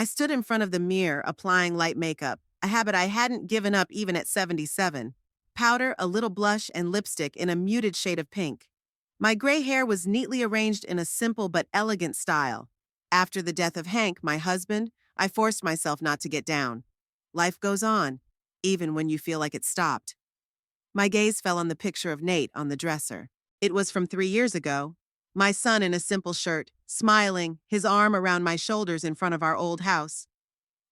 I stood in front of the mirror applying light makeup, a habit I hadn't given up even at 77. Powder, a little blush, and lipstick in a muted shade of pink. My gray hair was neatly arranged in a simple but elegant style. After the death of Hank, my husband, I forced myself not to get down. Life goes on, even when you feel like it stopped. My gaze fell on the picture of Nate on the dresser. It was from 3 years ago. My son in a simple shirt, smiling, his arm around my shoulders in front of our old house.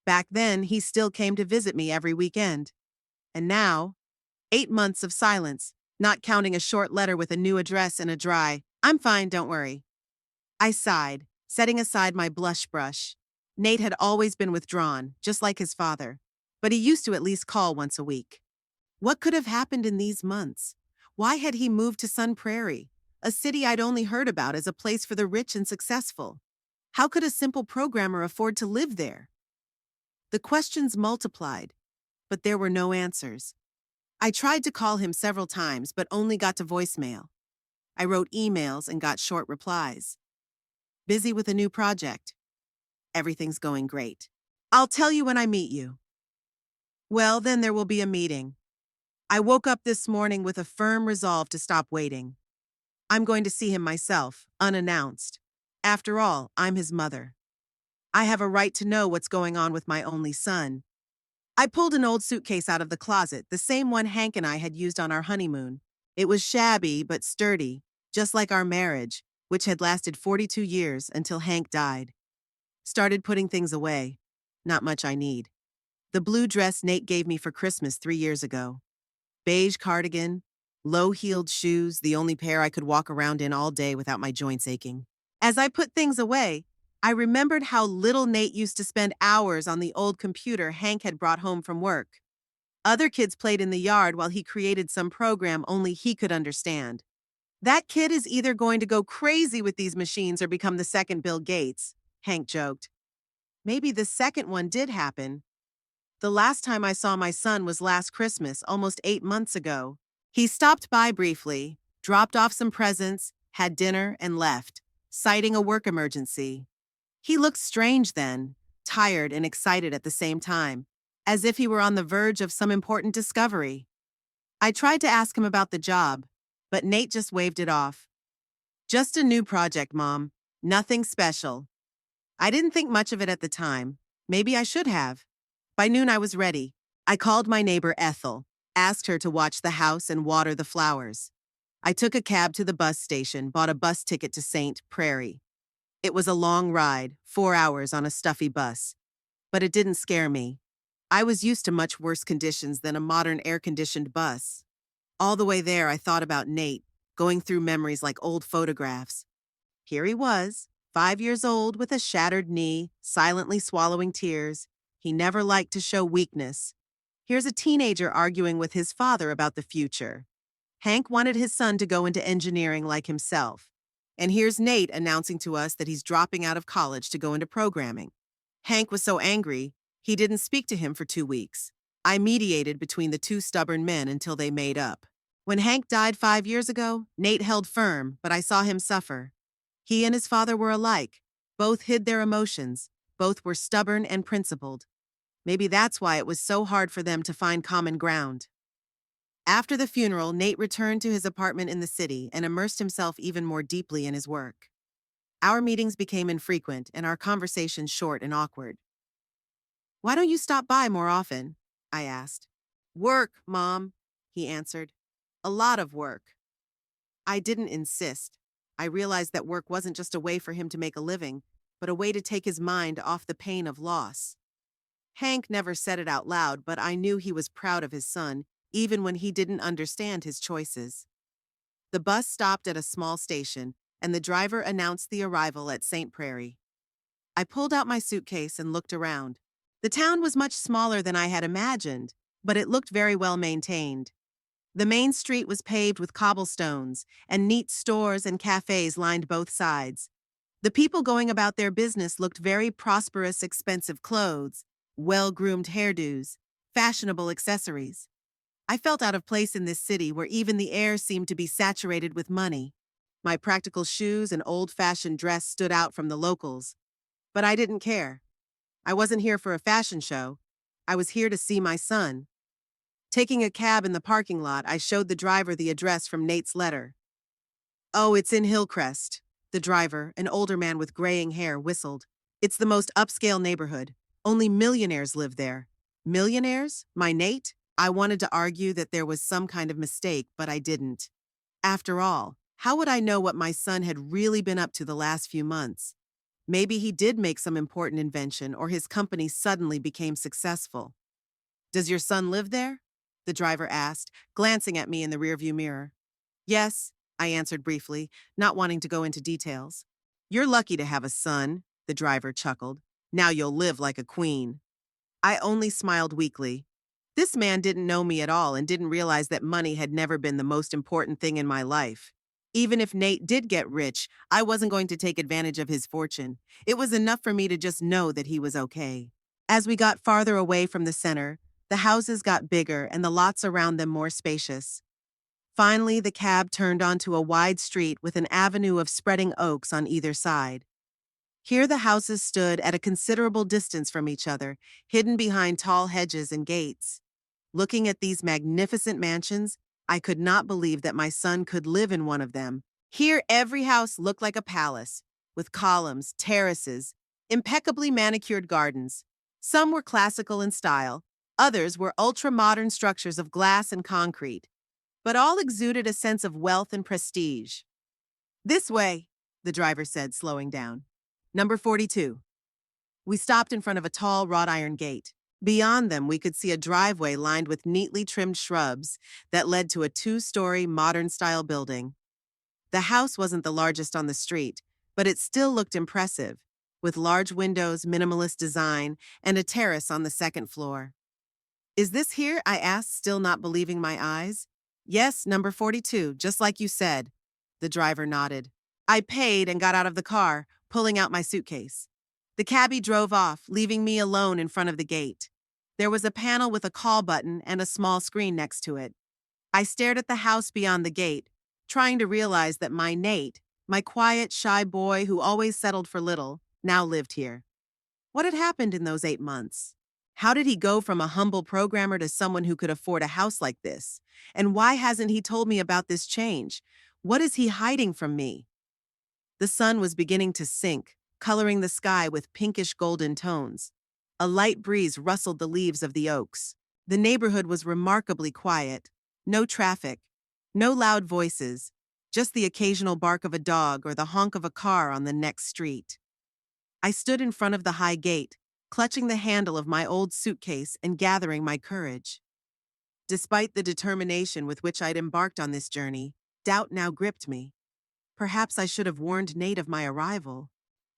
Back then, he still came to visit me every weekend. And now, 8 months of silence, not counting a short letter with a new address and a dry, "I'm fine, don't worry." I sighed, setting aside my blush brush. Nate had always been withdrawn, just like his father. But he used to at least call once a week. What could have happened in these months? Why had he moved to Sun Prairie, a city I'd only heard about as a place for the rich and successful? How could a simple programmer afford to live there? The questions multiplied, but there were no answers. I tried to call him several times, but only got to voicemail. I wrote emails and got short replies. Busy with a new project. Everything's going great. I'll tell you when I meet you. Well, then there will be a meeting. I woke up this morning with a firm resolve to stop waiting. I'm going to see him myself, unannounced. After all, I'm his mother. I have a right to know what's going on with my only son. I pulled an old suitcase out of the closet, the same one Hank and I had used on our honeymoon. It was shabby but sturdy, just like our marriage, which had lasted 42 years until Hank died. Started putting things away. Not much I need. The blue dress Nate gave me for Christmas 3 years ago. Beige cardigan, low-heeled shoes, the only pair I could walk around in all day without my joints aching. As I put things away, I remembered how little Nate used to spend hours on the old computer Hank had brought home from work. Other kids played in the yard while he created some program only he could understand. That kid is either going to go crazy with these machines or become the second Bill Gates, Hank joked. Maybe the second one did happen. The last time I saw my son was last Christmas, almost 8 months ago. He stopped by briefly, dropped off some presents, had dinner, and left, citing a work emergency. He looked strange then, tired and excited at the same time, as if he were on the verge of some important discovery. I tried to ask him about the job, but Nate just waved it off. Just a new project, Mom. Nothing special. I didn't think much of it at the time. Maybe I should have. By noon, I was ready. I called my neighbor Ethel, asked her to watch the house and water the flowers. I took a cab to the bus station, bought a bus ticket to Sun Prairie. It was a long ride, 4 hours on a stuffy bus. But it didn't scare me. I was used to much worse conditions than a modern air-conditioned bus. All the way there, I thought about Nate, going through memories like old photographs. Here he was, 5 years old with a shattered knee, silently swallowing tears. He never liked to show weakness. Here's a teenager arguing with his father about the future. Hank wanted his son to go into engineering like himself. And here's Nate announcing to us that he's dropping out of college to go into programming. Hank was so angry, he didn't speak to him for 2 weeks. I mediated between the two stubborn men until they made up. When Hank died 5 years ago, Nate held firm, but I saw him suffer. He and his father were alike. Both hid their emotions. Both were stubborn and principled. Maybe that's why it was so hard for them to find common ground. After the funeral, Nate returned to his apartment in the city and immersed himself even more deeply in his work. Our meetings became infrequent and our conversations short and awkward. "Why don't you stop by more often?" I asked. "Work, Mom," he answered. "A lot of work." I didn't insist. I realized that work wasn't just a way for him to make a living, but a way to take his mind off the pain of loss. Hank never said it out loud, but I knew he was proud of his son, even when he didn't understand his choices. The bus stopped at a small station, and the driver announced the arrival at Sun Prairie. I pulled out my suitcase and looked around. The town was much smaller than I had imagined, but it looked very well maintained. The main street was paved with cobblestones, and neat stores and cafes lined both sides. The people going about their business looked very prosperous, expensive clothes, well-groomed hairdos, fashionable accessories. I felt out of place in this city where even the air seemed to be saturated with money. My practical shoes and old-fashioned dress stood out from the locals. But I didn't care. I wasn't here for a fashion show. I was here to see my son. Taking a cab in the parking lot, I showed the driver the address from Nate's letter. Oh, it's in Hillcrest. The driver, an older man with graying hair, whistled. It's the most upscale neighborhood. Only millionaires live there. Millionaires? My Nate? I wanted to argue that there was some kind of mistake, but I didn't. After all, how would I know what my son had really been up to the last few months? Maybe he did make some important invention or his company suddenly became successful. Does your son live there? The driver asked, glancing at me in the rearview mirror. Yes, I answered briefly, not wanting to go into details. You're lucky to have a son, the driver chuckled. Now you'll live like a queen. I only smiled weakly. This man didn't know me at all and didn't realize that money had never been the most important thing in my life. Even if Nate did get rich, I wasn't going to take advantage of his fortune. It was enough for me to just know that he was okay. As we got farther away from the center, the houses got bigger and the lots around them more spacious. Finally, the cab turned onto a wide street with an avenue of spreading oaks on either side. Here the houses stood at a considerable distance from each other, hidden behind tall hedges and gates. Looking at these magnificent mansions, I could not believe that my son could live in one of them. Here every house looked like a palace, with columns, terraces, impeccably manicured gardens. Some were classical in style, others were ultra-modern structures of glass and concrete, but all exuded a sense of wealth and prestige. This way, the driver said, slowing down. Number 42. We stopped in front of a tall wrought iron gate. Beyond them, we could see a driveway lined with neatly trimmed shrubs that led to a two-story modern-style building. The house wasn't the largest on the street, but it still looked impressive, with large windows, minimalist design, and a terrace on the second floor. Is this here? I asked, still not believing my eyes. Yes, number 42, just like you said. The driver nodded. I paid and got out of the car, pulling out my suitcase. The cabbie drove off, leaving me alone in front of the gate. There was a panel with a call button and a small screen next to it. I stared at the house beyond the gate, trying to realize that my Nate, my quiet, shy boy who always settled for little, now lived here. What had happened in those 8 months? How did he go from a humble programmer to someone who could afford a house like this? And why hasn't he told me about this change? What is he hiding from me? The sun was beginning to sink, coloring the sky with pinkish golden tones. A light breeze rustled the leaves of the oaks. The neighborhood was remarkably quiet. No traffic, no loud voices, just the occasional bark of a dog or the honk of a car on the next street. I stood in front of the high gate, clutching the handle of my old suitcase and gathering my courage. Despite the determination with which I'd embarked on this journey, doubt now gripped me. Perhaps I should have warned Nate of my arrival.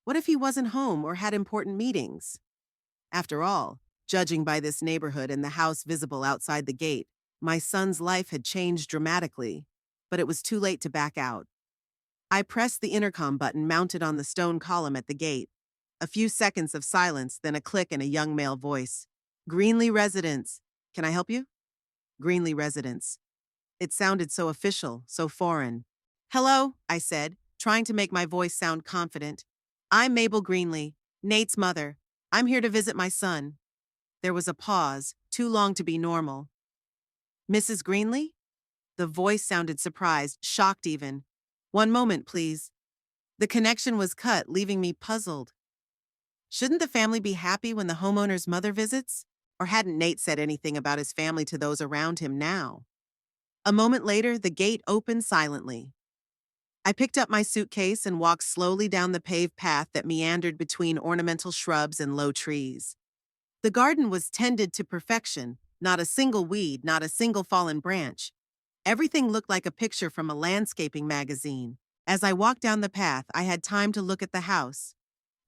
What if he wasn't home or had important meetings? After all, judging by this neighborhood and the house visible outside the gate, my son's life had changed dramatically, but it was too late to back out. I pressed the intercom button mounted on the stone column at the gate. A few seconds of silence, then a click and a young male voice. Greenlee Residence. Can I help you? Greenlee Residence. It sounded so official, so foreign. Hello, I said, trying to make my voice sound confident. I'm Mabel Greenlee, Nate's mother. I'm here to visit my son. There was a pause, too long to be normal. Mrs. Greenlee? The voice sounded surprised, shocked even. One moment, please. The connection was cut, leaving me puzzled. Shouldn't the family be happy when the homeowner's mother visits? Or hadn't Nate said anything about his family to those around him now? A moment later, the gate opened silently. I picked up my suitcase and walked slowly down the paved path that meandered between ornamental shrubs and low trees. The garden was tended to perfection, not a single weed, not a single fallen branch. Everything looked like a picture from a landscaping magazine. As I walked down the path, I had time to look at the house.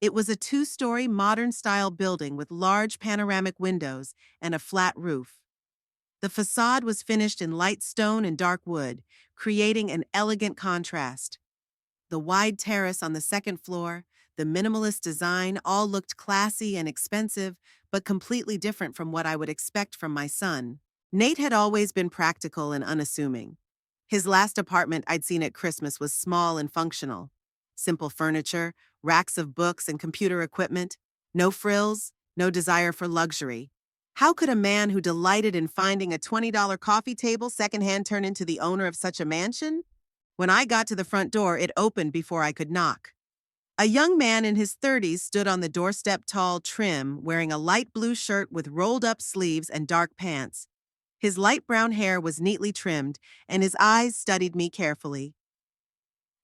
It was a two-story modern-style building with large panoramic windows and a flat roof. The facade was finished in light stone and dark wood, creating an elegant contrast. The wide terrace on the second floor, the minimalist design, all looked classy and expensive, but completely different from what I would expect from my son. Nate had always been practical and unassuming. His last apartment I'd seen at Christmas was small and functional. Simple furniture, racks of books and computer equipment, no frills, no desire for luxury. How could a man who delighted in finding a $20 coffee table secondhand turn into the owner of such a mansion? When I got to the front door, it opened before I could knock. A young man in his 30s stood on the doorstep, tall, trim, wearing a light blue shirt with rolled-up sleeves and dark pants. His light brown hair was neatly trimmed, and his eyes studied me carefully.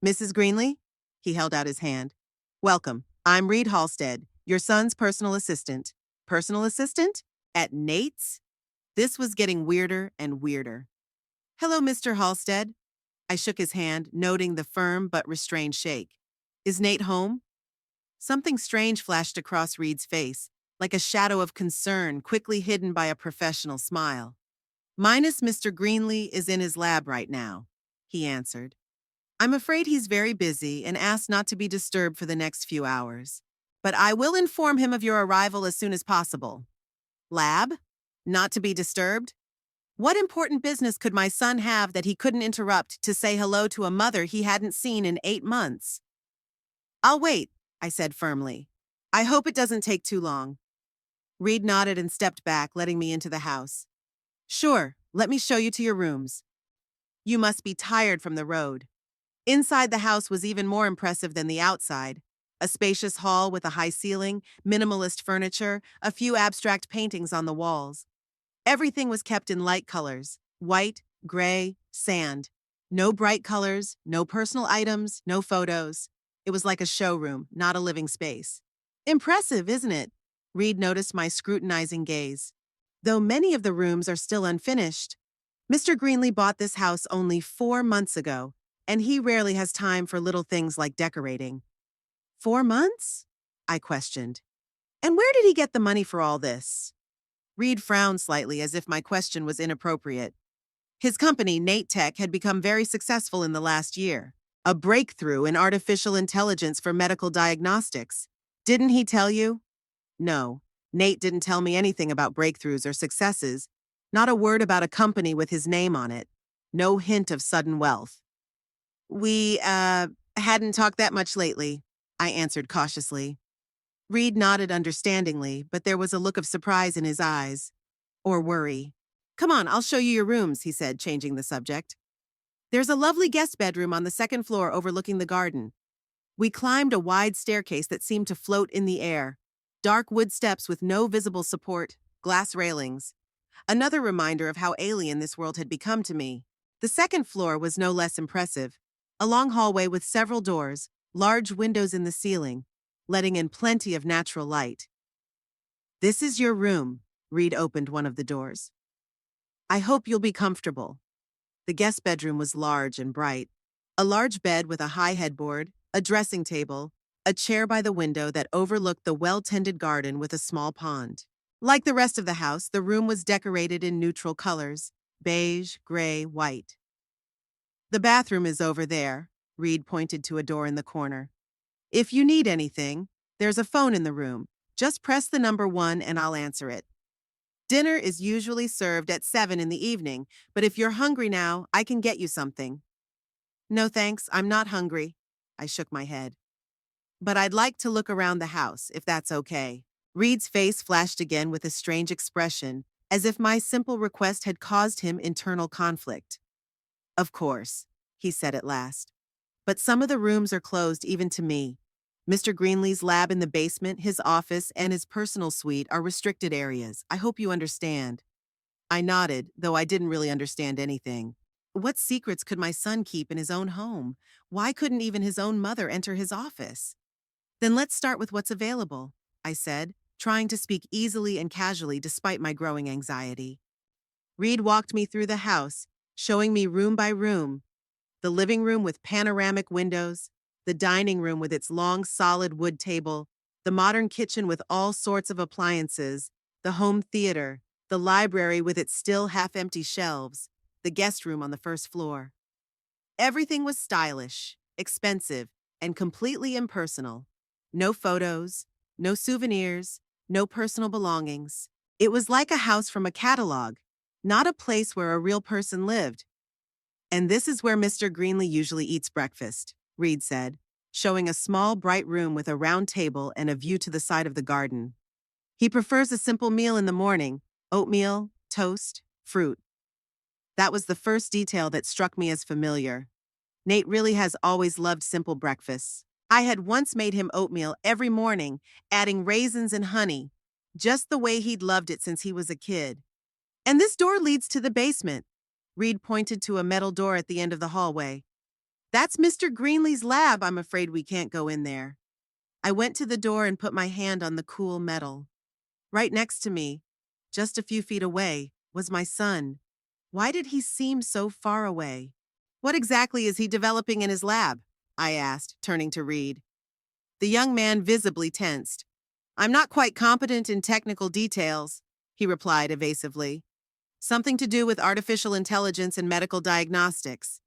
"Mrs. Greenlee?" He held out his hand. "Welcome. I'm Reed Halstead, your son's personal assistant." Personal assistant? At Nate's? This was getting weirder and weirder. "Hello, Mr. Halstead." I shook his hand, noting the firm but restrained shake. "Is Nate home?" Something strange flashed across Reed's face, like a shadow of concern quickly hidden by a professional smile. "Minus Mr. Greenlee is in his lab right now," he answered. "I'm afraid he's very busy and asked not to be disturbed for the next few hours. But I will inform him of your arrival as soon as possible." Lab? Not to be disturbed? What important business could my son have that he couldn't interrupt to say hello to a mother he hadn't seen in 8 months? "I'll wait," I said firmly. "I hope it doesn't take too long." Reed nodded and stepped back, letting me into the house. "Sure, let me show you to your rooms. You must be tired from the road." Inside the house was even more impressive than the outside. A spacious hall with a high ceiling, minimalist furniture, a few abstract paintings on the walls. Everything was kept in light colors: white, gray, sand. No bright colors, no personal items, no photos. It was like a showroom, not a living space. "Impressive, isn't it?" Reed noticed my scrutinizing gaze. "Though many of the rooms are still unfinished. Mr. Greenlee bought this house only 4 months ago, and he rarely has time for little things like decorating." 4 months? I questioned. "And where did he get the money for all this?" Reed frowned slightly as if my question was inappropriate. His company, Nate Tech, had become very successful in the last year. A breakthrough in artificial intelligence for medical diagnostics. "Didn't he tell you?" No, Nate didn't tell me anything about breakthroughs or successes. Not a word about a company with his name on it. No hint of sudden wealth. "We, hadn't talked that much lately," I answered cautiously. Reed nodded understandingly, but there was a look of surprise in his eyes. Or worry. "Come on, I'll show you your rooms," he said, changing the subject. "There's a lovely guest bedroom on the second floor overlooking the garden." We climbed a wide staircase that seemed to float in the air. Dark wood steps with no visible support, glass railings. Another reminder of how alien this world had become to me. The second floor was no less impressive. A long hallway with several doors, large windows in the ceiling, letting in plenty of natural light. "This is your room," Reed opened one of the doors. "I hope you'll be comfortable." The guest bedroom was large and bright. A large bed with a high headboard, a dressing table, a chair by the window that overlooked the well-tended garden with a small pond. Like the rest of the house, the room was decorated in neutral colors: beige, gray, white. "The bathroom is over there," Reed pointed to a door in the corner. "If you need anything, there's a phone in the room. Just press the number 1 and I'll answer it. Dinner is usually served at 7 in the evening, but if you're hungry now, I can get you something." "No thanks, I'm not hungry." I shook my head. "But I'd like to look around the house, if that's okay." Reed's face flashed again with a strange expression, as if my simple request had caused him internal conflict. "Of course," he said at last. "But some of the rooms are closed even to me. Mr. Greenlee's lab in the basement, his office, and his personal suite are restricted areas. I hope you understand." I nodded, though I didn't really understand anything. What secrets could my son keep in his own home? Why couldn't even his own mother enter his office? "Then let's start with what's available," I said, trying to speak easily and casually despite my growing anxiety. Reed walked me through the house, showing me room by room. The living room with panoramic windows, the dining room with its long solid wood table, the modern kitchen with all sorts of appliances, the home theater, the library with its still half-empty shelves, the guest room on the first floor. Everything was stylish, expensive, and completely impersonal. No photos, no souvenirs, no personal belongings. It was like a house from a catalog, not a place where a real person lived. "And this is where Mr. Greenlee usually eats breakfast," Reed said, showing a small, bright room with a round table and a view to the side of the garden. He prefers a simple meal in the morning: oatmeal, toast, fruit. That was the first detail that struck me as familiar. Nate really has always loved simple breakfasts. I had once made him oatmeal every morning, adding raisins and honey, just the way he'd loved it since he was a kid. And this door leads to the basement. Reed pointed to a metal door at the end of the hallway. That's Mr. Greenlee's lab. I'm afraid we can't go in there. I went to the door and put my hand on the cool metal. Right next to me, just a few feet away, was my son. Why did he seem so far away? What exactly is he developing in his lab? I asked, turning to Reed. The young man visibly tensed. I'm not quite competent in technical details, he replied evasively. Something to do with artificial intelligence and medical diagnostics.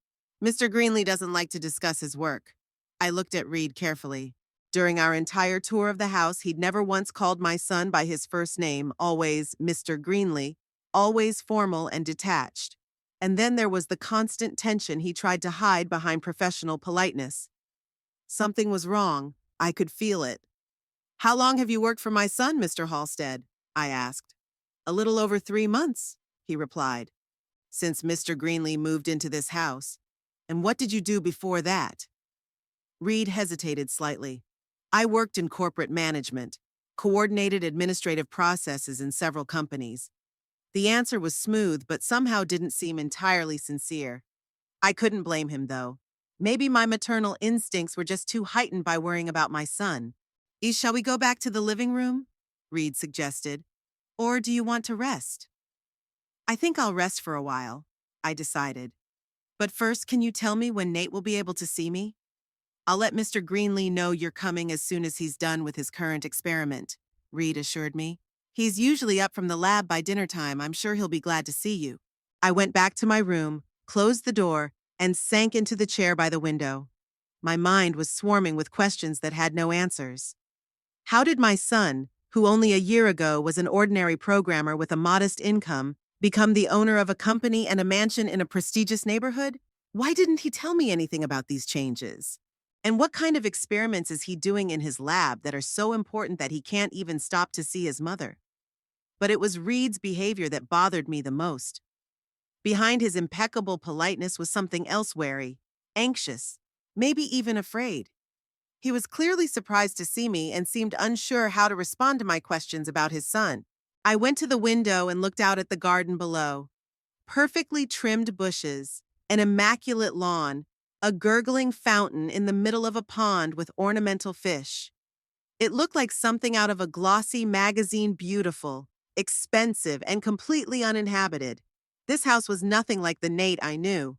Mr. Greenlee doesn't like to discuss his work. I looked at Reed carefully. During our entire tour of the house, he'd never once called my son by his first name, always Mr. Greenlee, always formal and detached. And then there was the constant tension he tried to hide behind professional politeness. Something was wrong. I could feel it. How long have you worked for my son, Mr. Halstead? I asked. A little over 3 months, he replied. Since Mr. Greenlee moved into this house. And what did you do before that? Reed hesitated slightly. I worked in corporate management, coordinated administrative processes in several companies. The answer was smooth, but somehow didn't seem entirely sincere. I couldn't blame him, though. Maybe my maternal instincts were just too heightened by worrying about my son. Shall we go back to the living room? Reed suggested. Or do you want to rest? I think I'll rest for a while, I decided. But first, can you tell me when Nate will be able to see me? I'll let Mr. Greenlee know you're coming as soon as he's done with his current experiment, Reed assured me. He's usually up from the lab by dinner time. I'm sure he'll be glad to see you. I went back to my room, closed the door, and sank into the chair by the window. My mind was swarming with questions that had no answers. How did my son, who only a year ago was an ordinary programmer with a modest income, become the owner of a company and a mansion in a prestigious neighborhood? Why didn't he tell me anything about these changes? And what kind of experiments is he doing in his lab that are so important that he can't even stop to see his mother? But it was Reed's behavior that bothered me the most. Behind his impeccable politeness was something else: wary, anxious, maybe even afraid. He was clearly surprised to see me and seemed unsure how to respond to my questions about his son. I went to the window and looked out at the garden below. Perfectly trimmed bushes, an immaculate lawn, a gurgling fountain in the middle of a pond with ornamental fish. It looked like something out of a glossy magazine, beautiful, expensive, and completely uninhabited. This house was nothing like the Nate I knew.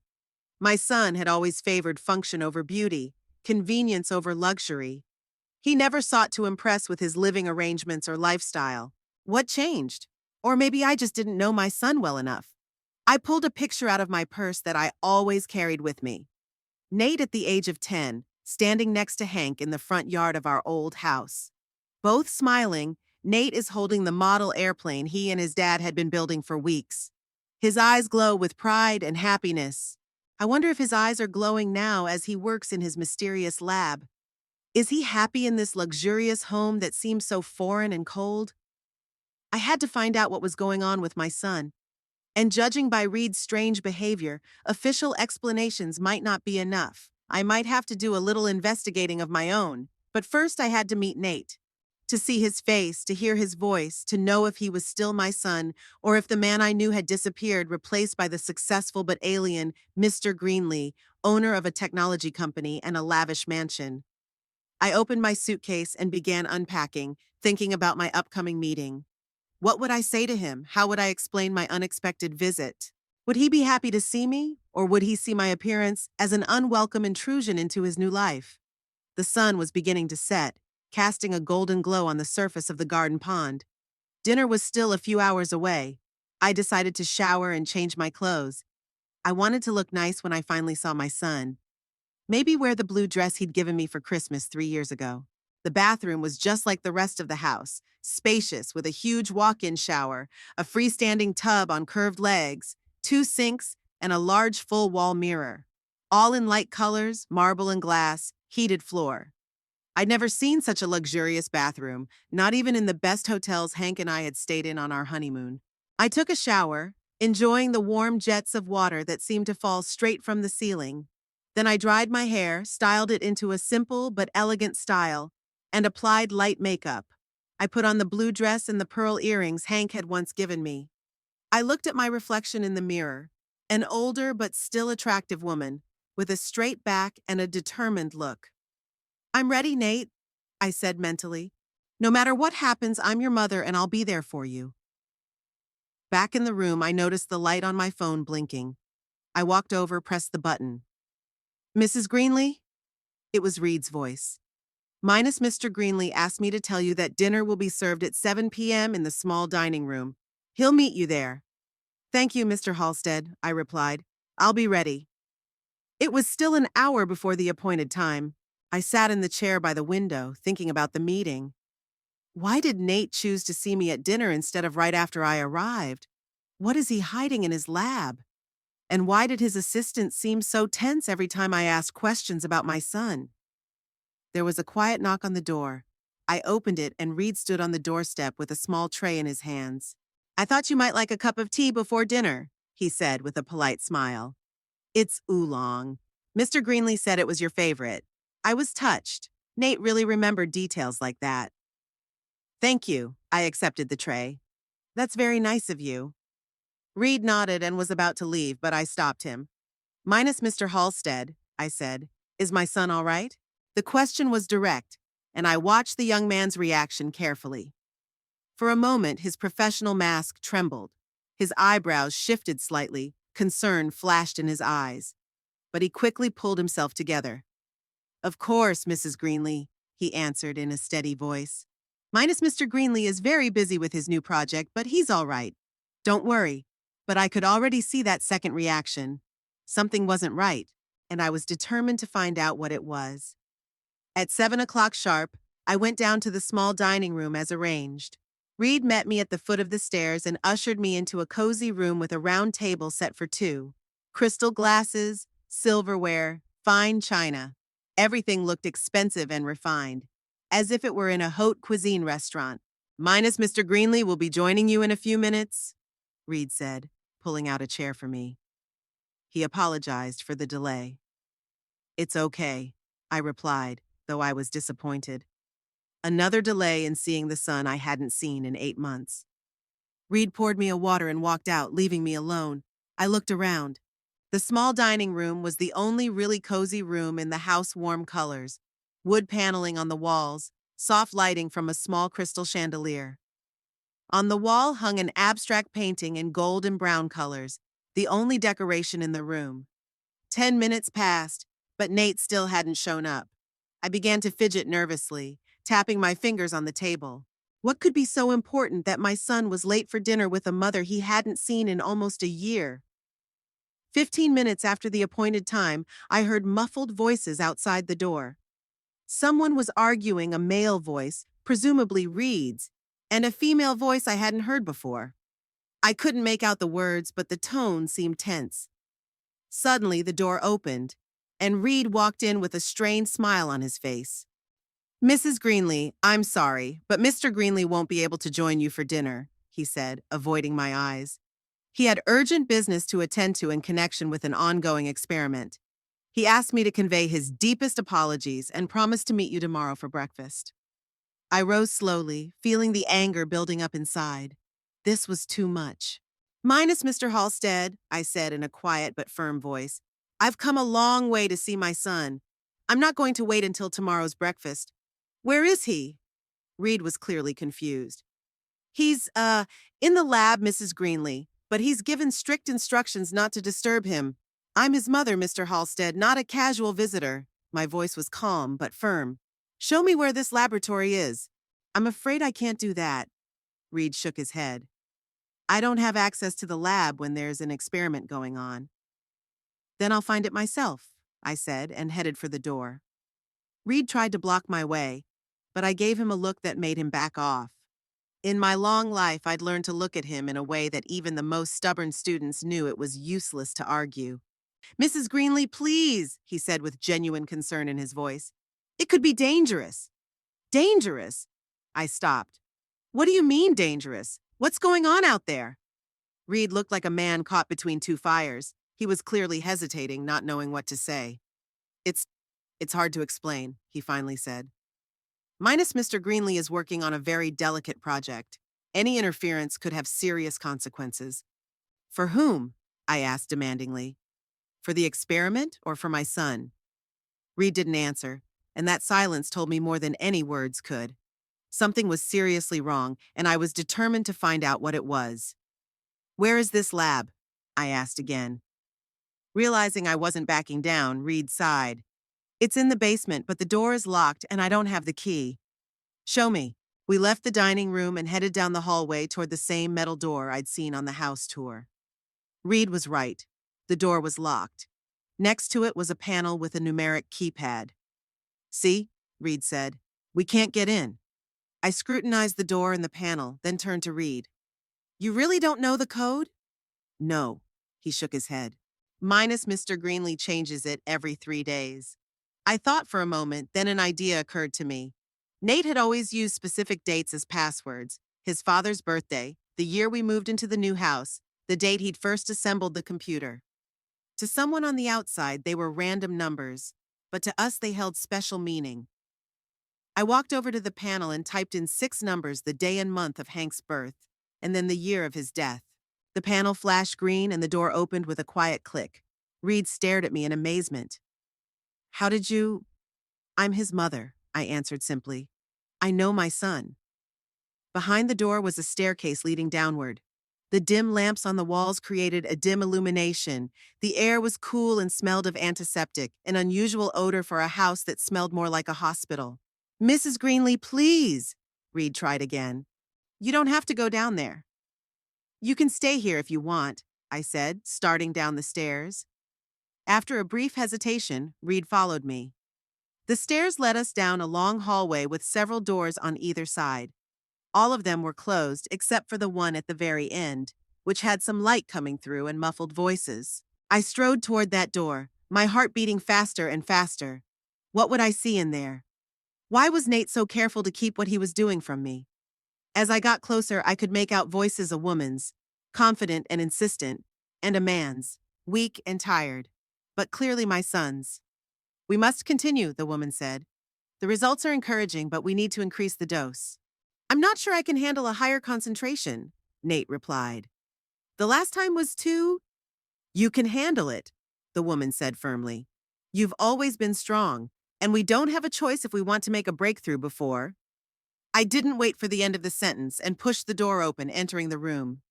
My son had always favored function over beauty, convenience over luxury. He never sought to impress with his living arrangements or lifestyle. What changed? Or maybe I just didn't know my son well enough. I pulled a picture out of my purse that I always carried with me. Nate at the age of 10, standing next to Hank in the front yard of our old house. Both smiling, Nate is holding the model airplane he and his dad had been building for weeks. His eyes glow with pride and happiness. I wonder if his eyes are glowing now as he works in his mysterious lab. Is he happy in this luxurious home that seems so foreign and cold? I had to find out what was going on with my son. And judging by Reed's strange behavior, official explanations might not be enough. I might have to do a little investigating of my own. But first I had to meet Nate. To see his face, to hear his voice, to know if he was still my son, or if the man I knew had disappeared, replaced by the successful but alien Mr. Greenlee, owner of a technology company and a lavish mansion. I opened my suitcase and began unpacking, thinking about my upcoming meeting. What would I say to him? How would I explain my unexpected visit? Would he be happy to see me, or would he see my appearance as an unwelcome intrusion into his new life? The sun was beginning to set, casting a golden glow on the surface of the garden pond. Dinner was still a few hours away. I decided to shower and change my clothes. I wanted to look nice when I finally saw my son. Maybe wear the blue dress he'd given me for Christmas 3 years ago. The bathroom was just like the rest of the house, spacious with a huge walk-in shower, a freestanding tub on curved legs, 2 sinks, and a large full-wall mirror. All in light colors, marble and glass, heated floor. I'd never seen such a luxurious bathroom, not even in the best hotels Hank and I had stayed in on our honeymoon. I took a shower, enjoying the warm jets of water that seemed to fall straight from the ceiling. Then I dried my hair, styled it into a simple but elegant style, and applied light makeup. I put on the blue dress and the pearl earrings Hank had once given me. I looked at my reflection in the mirror, an older but still attractive woman, with a straight back and a determined look. I'm ready, Nate, I said mentally. No matter what happens, I'm your mother and I'll be there for you. Back in the room, I noticed the light on my phone blinking. I walked over, pressed the button. Mrs. Greenlee? It was Reed's voice. Minus Mr. Greenlee asked me to tell you that dinner will be served at 7 p.m. in the small dining room. He'll meet you there. Thank you, Mr. Halstead, I replied. I'll be ready. It was still an hour before the appointed time. I sat in the chair by the window, thinking about the meeting. Why did Nate choose to see me at dinner instead of right after I arrived? What is he hiding in his lab? And why did his assistant seem so tense every time I asked questions about my son? There was a quiet knock on the door. I opened it and Reed stood on the doorstep with a small tray in his hands. I thought you might like a cup of tea before dinner, he said with a polite smile. It's oolong. Mr. Greenlee said it was your favorite. I was touched. Nate really remembered details like that. Thank you, I accepted the tray. That's very nice of you. Reed nodded and was about to leave, but I stopped him. Minus Mr. Halstead, I said. Is my son all right? The question was direct, and I watched the young man's reaction carefully. For a moment, his professional mask trembled. His eyebrows shifted slightly, concern flashed in his eyes. But he quickly pulled himself together. Of course, Mrs. Greenlee, he answered in a steady voice. Minus Mr. Greenlee is very busy with his new project, but he's all right. Don't worry. But I could already see that second reaction. Something wasn't right, and I was determined to find out what it was. At 7 o'clock sharp, I went down to the small dining room as arranged. Reed met me at the foot of the stairs and ushered me into a cozy room with a round table set for two. Crystal glasses, silverware, fine china. Everything looked expensive and refined, as if it were in a haute cuisine restaurant. Minus Mr. Greenlee will be joining you in a few minutes, Reed said, pulling out a chair for me. He apologized for the delay. It's okay, I replied, though I was disappointed. Another delay in seeing the son I hadn't seen in 8 months. Reed poured me a water and walked out, leaving me alone. I looked around. The small dining room was the only really cozy room in the house warm colors. Wood paneling on the walls, soft lighting from a small crystal chandelier. On the wall hung an abstract painting in gold and brown colors, the only decoration in the room. 10 minutes passed, but Nate still hadn't shown up. I began to fidget nervously, tapping my fingers on the table. What could be so important that my son was late for dinner with a mother he hadn't seen in almost a year? 15 minutes after the appointed time, I heard muffled voices outside the door. Someone was arguing, a male voice, presumably Reed's, and a female voice I hadn't heard before. I couldn't make out the words, but the tone seemed tense. Suddenly, the door opened, and Reed walked in with a strained smile on his face. Mrs. Greenlee, I'm sorry, but Mr. Greenlee won't be able to join you for dinner, he said, avoiding my eyes. He had urgent business to attend to in connection with an ongoing experiment. He asked me to convey his deepest apologies and promised to meet you tomorrow for breakfast. I rose slowly, feeling the anger building up inside. This was too much. Minus Mr. Halstead, I said in a quiet but firm voice. I've come a long way to see my son. I'm not going to wait until tomorrow's breakfast. Where is he? Reed was clearly confused. He's, in the lab, Mrs. Greenlee, but he's given strict instructions not to disturb him. I'm his mother, Mr. Halstead, not a casual visitor. My voice was calm but firm. Show me where this laboratory is. I'm afraid I can't do that. Reed shook his head. I don't have access to the lab when there's an experiment going on. Then I'll find it myself, I said, and headed for the door. Reed tried to block my way, but I gave him a look that made him back off. In my long life, I'd learned to look at him in a way that even the most stubborn students knew it was useless to argue. Mrs. Greenlee, please, he said with genuine concern in his voice. It could be dangerous. Dangerous? I stopped. What do you mean dangerous? What's going on out there? Reed looked like a man caught between two fires. He was clearly hesitating, not knowing what to say. It's it's hard to explain, he finally said. Minus Mr. Greenlee is working on a very delicate project. Any interference could have serious consequences. For whom? I asked demandingly. For the experiment or for my son? Reed didn't answer, and that silence told me more than any words could. Something was seriously wrong, and I was determined to find out what it was. Where is this lab? I asked again. Realizing I wasn't backing down, Reed sighed. It's in the basement, but the door is locked and I don't have the key. Show me. We left the dining room and headed down the hallway toward the same metal door I'd seen on the house tour. Reed was right. The door was locked. Next to it was a panel with a numeric keypad. See? Reed said. We can't get in. I scrutinized the door and the panel, then turned to Reed. You really don't know the code? No. He shook his head. Minus Mr. Greenlee changes it every 3 days. I thought for a moment, then an idea occurred to me. Nate had always used specific dates as passwords. His father's birthday, the year we moved into the new house, the date he'd first assembled the computer. To someone on the outside, they were random numbers, but to us they held special meaning. I walked over to the panel and typed in 6 numbers, the day and month of Hank's birth, and then the year of his death. The panel flashed green and the door opened with a quiet click. Reed stared at me in amazement. How did you? I'm his mother, I answered simply. I know my son. Behind the door was a staircase leading downward. The dim lamps on the walls created a dim illumination. The air was cool and smelled of antiseptic, an unusual odor for a house that smelled more like a hospital. Mrs. Greenlee, please, Reed tried again. You don't have to go down there. You can stay here if you want, I said, starting down the stairs. After a brief hesitation, Reed followed me. The stairs led us down a long hallway with several doors on either side. All of them were closed except for the one at the very end, which had some light coming through and muffled voices. I strode toward that door, my heart beating faster and faster. What would I see in there? Why was Nate so careful to keep what he was doing from me? As I got closer, I could make out voices: a woman's, confident and insistent, and a man's, weak and tired, but clearly my son's. We must continue, the woman said. The results are encouraging, but we need to increase the dose. I'm not sure I can handle a higher concentration, Nate replied. The last time was too. You can handle it, the woman said firmly. You've always been strong, and we don't have a choice if we want to make a breakthrough before. I didn't wait for the end of the sentence and pushed the door open, entering the room.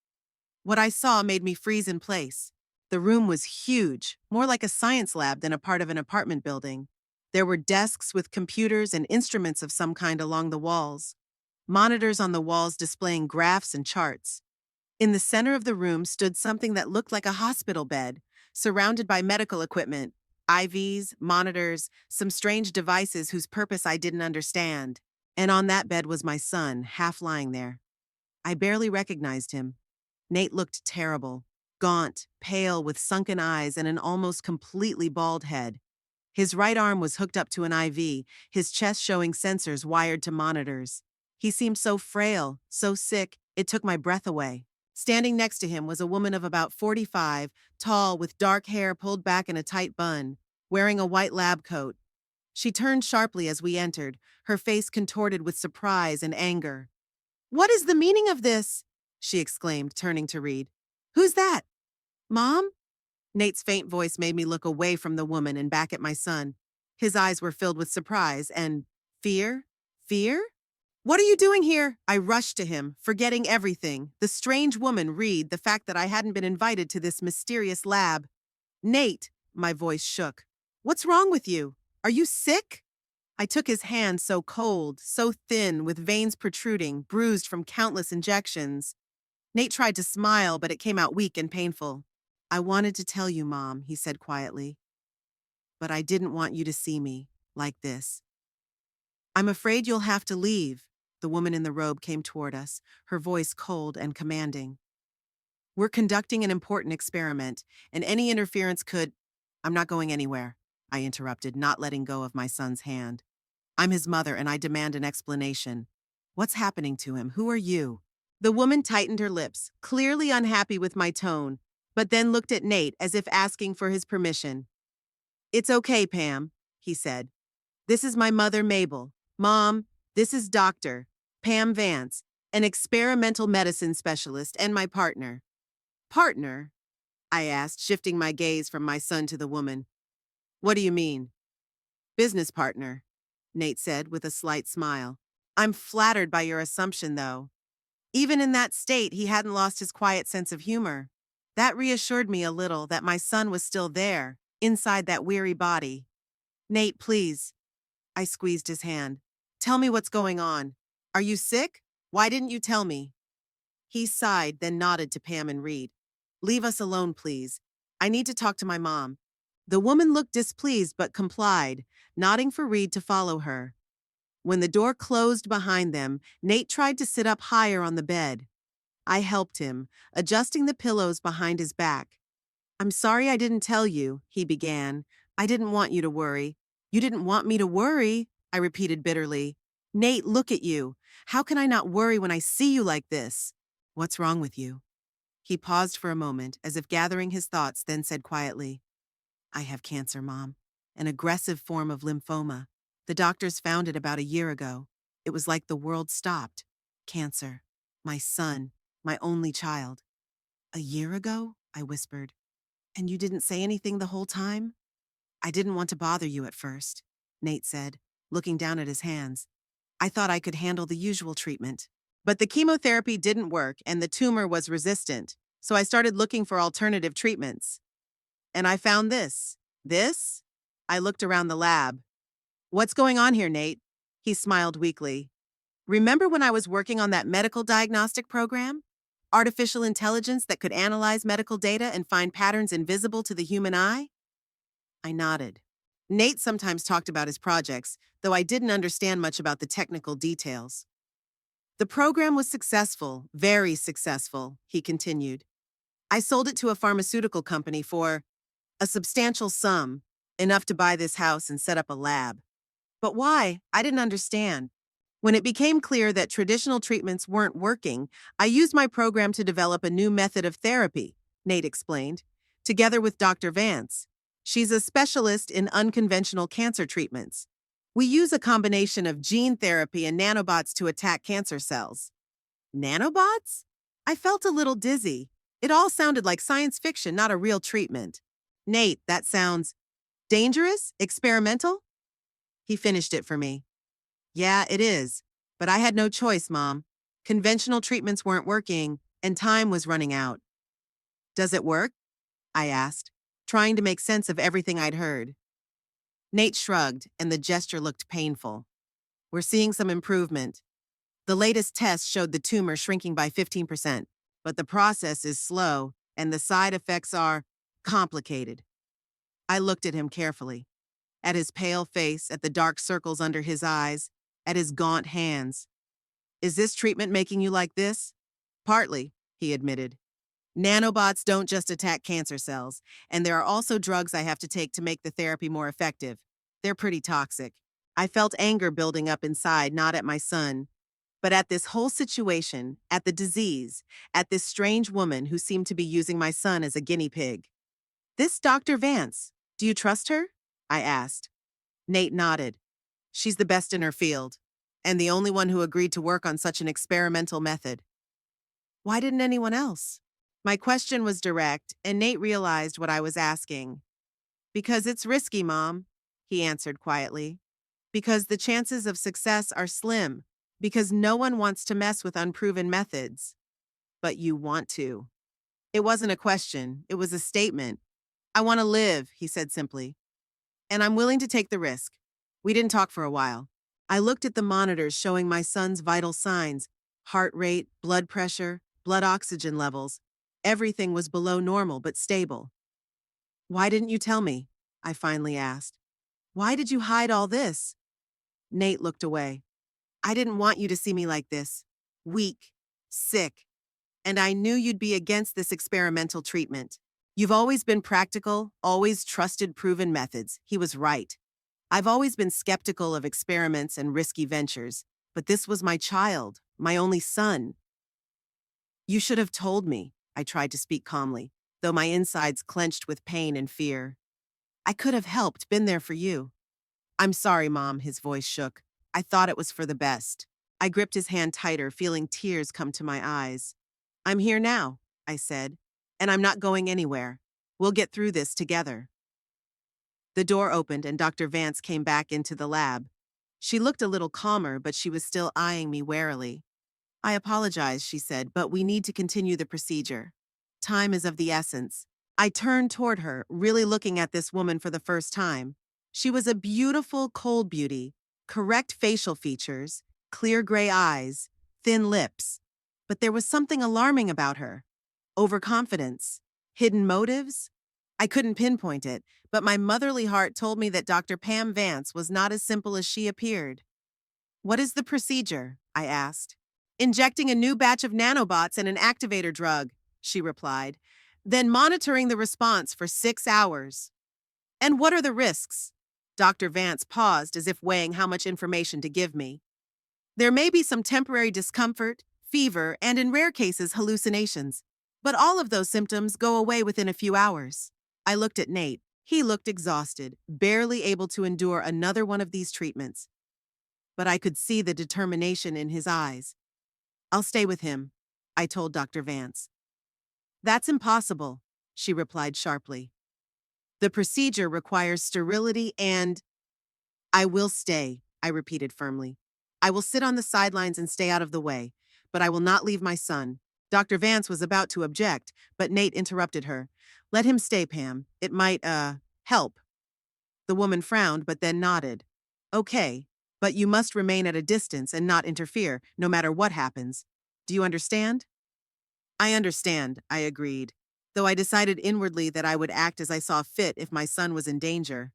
What I saw made me freeze in place. The room was huge, more like a science lab than a part of an apartment building. There were desks with computers and instruments of some kind along the walls, monitors on the walls displaying graphs and charts. In the center of the room stood something that looked like a hospital bed, surrounded by medical equipment, IVs, monitors, some strange devices whose purpose I didn't understand. And on that bed was my son, half lying there. I barely recognized him. Nate looked terrible, gaunt, pale, with sunken eyes and an almost completely bald head. His right arm was hooked up to an IV, his chest showing sensors wired to monitors. He seemed so frail, so sick, it took my breath away. Standing next to him was a woman of about 45, tall, with dark hair pulled back in a tight bun, wearing a white lab coat. She turned sharply as we entered, her face contorted with surprise and anger. What is the meaning of this? She exclaimed, turning to Reed. Who's that? Mom? Nate's faint voice made me look away from the woman and back at my son. His eyes were filled with surprise and fear. Fear? What are you doing here? I rushed to him, forgetting everything. The strange woman, Reed, the fact that I hadn't been invited to this mysterious lab. Nate, my voice shook. What's wrong with you? Are you sick? I took his hand, so cold, so thin, with veins protruding, bruised from countless injections. Nate tried to smile, but it came out weak and painful. I wanted to tell you, Mom, he said quietly. But I didn't want you to see me like this. I'm afraid you'll have to leave. The woman in the robe came toward us, her voice cold and commanding. We're conducting an important experiment, and any interference could... I'm not going anywhere, I interrupted, not letting go of my son's hand. I'm his mother and I demand an explanation. What's happening to him? Who are you? The woman tightened her lips, clearly unhappy with my tone, but then looked at Nate as if asking for his permission. It's okay, Pam, he said. This is my mother, Mabel. Mom, this is Dr. Pam Vance, an experimental medicine specialist and my partner. Partner? I asked, shifting my gaze from my son to the woman. What do you mean? Business partner, Nate said with a slight smile. I'm flattered by your assumption, though. Even in that state, he hadn't lost his quiet sense of humor. That reassured me a little that my son was still there, inside that weary body. Nate, please. I squeezed his hand. Tell me what's going on. Are you sick? Why didn't you tell me? He sighed, then nodded to Pam and Reed. Leave us alone, please. I need to talk to my mom. The woman looked displeased but complied, nodding for Reed to follow her. When the door closed behind them, Nate tried to sit up higher on the bed. I helped him, adjusting the pillows behind his back. I'm sorry I didn't tell you, he began. I didn't want you to worry. You didn't want me to worry, I repeated bitterly. Nate, look at you. How can I not worry when I see you like this? What's wrong with you? He paused for a moment, as if gathering his thoughts, then said quietly, I have cancer, Mom. An aggressive form of lymphoma. The doctors found it about a year ago. It was like the world stopped. Cancer. My son. My only child. A year ago? I whispered. And you didn't say anything the whole time? I didn't want to bother you at first, Nate said, looking down at his hands. I thought I could handle the usual treatment. But the chemotherapy didn't work and the tumor was resistant, so I started looking for alternative treatments. And I found this. This? I looked around the lab. What's going on here, Nate? He smiled weakly. Remember when I was working on that medical diagnostic program? Artificial intelligence that could analyze medical data and find patterns invisible to the human eye? I nodded. Nate sometimes talked about his projects, though I didn't understand much about the technical details. The program was successful, very successful, he continued. I sold it to a pharmaceutical company for a substantial sum, enough to buy this house and set up a lab. But why? I didn't understand. When it became clear that traditional treatments weren't working, I used my program to develop a new method of therapy, Nate explained, together with Dr. Vance. She's a specialist in unconventional cancer treatments. We use a combination of gene therapy and nanobots to attack cancer cells. Nanobots? I felt a little dizzy. It all sounded like science fiction, not a real treatment. Nate, that sounds dangerous? Experimental? He finished it for me. Yeah, it is. But I had no choice, Mom. Conventional treatments weren't working, and time was running out. Does it work? I asked, trying to make sense of everything I'd heard. Nate shrugged, and the gesture looked painful. We're seeing some improvement. The latest test showed the tumor shrinking by 15%, but the process is slow, and the side effects are complicated. I looked at him carefully. At his pale face, at the dark circles under his eyes, at his gaunt hands. Is this treatment making you like this? Partly, he admitted. Nanobots don't just attack cancer cells, and there are also drugs I have to take to make the therapy more effective. They're pretty toxic. I felt anger building up inside, not at my son, but at this whole situation, at the disease, at this strange woman who seemed to be using my son as a guinea pig. This Dr. Vance, do you trust her? I asked. Nate nodded. She's the best in her field, and the only one who agreed to work on such an experimental method. Why didn't anyone else? My question was direct, and Nate realized what I was asking. Because it's risky, Mom, he answered quietly. Because the chances of success are slim. Because no one wants to mess with unproven methods. But you want to. It wasn't a question, it was a statement. I want to live, he said simply. And I'm willing to take the risk. We didn't talk for a while. I looked at the monitors showing my son's vital signs, heart rate, blood pressure, blood oxygen levels. Everything was below normal but stable. Why didn't you tell me? I finally asked. Why did you hide all this? Nate looked away. I didn't want you to see me like this. Weak, sick. And I knew you'd be against this experimental treatment. You've always been practical, always trusted proven methods. He was right. I've always been skeptical of experiments and risky ventures, but this was my child, my only son. You should have told me, I tried to speak calmly, though my insides clenched with pain and fear. I could have helped, been there for you. I'm sorry, Mom, his voice shook. I thought it was for the best. I gripped his hand tighter, feeling tears come to my eyes. I'm here now, I said, and I'm not going anywhere. We'll get through this together. The door opened and Dr. Vance came back into the lab. She looked a little calmer, but she was still eyeing me warily. I apologize, she said, but we need to continue the procedure. Time is of the essence. I turned toward her, really looking at this woman for the first time. She was a beautiful, cold beauty, correct facial features, clear gray eyes, thin lips. But there was something alarming about her. Overconfidence. Hidden motives? I couldn't pinpoint it, but my motherly heart told me that Dr. Pam Vance was not as simple as she appeared. What is the procedure? I asked. Injecting a new batch of nanobots and an activator drug, she replied, then monitoring the response for 6 hours. And what are the risks? Dr. Vance paused as if weighing how much information to give me. There may be some temporary discomfort, fever, and in rare cases, hallucinations. But all of those symptoms go away within a few hours. I looked at Nate. He looked exhausted, barely able to endure another one of these treatments. But I could see the determination in his eyes. I'll stay with him, I told Dr. Vance. That's impossible, she replied sharply. The procedure requires sterility and… I will stay, I repeated firmly. I will sit on the sidelines and stay out of the way, but I will not leave my son. Dr. Vance was about to object, but Nate interrupted her. Let him stay, Pam. It might, help. The woman frowned, but then nodded. Okay, but you must remain at a distance and not interfere, no matter what happens. Do you understand? I understand, I agreed, though I decided inwardly that I would act as I saw fit if my son was in danger.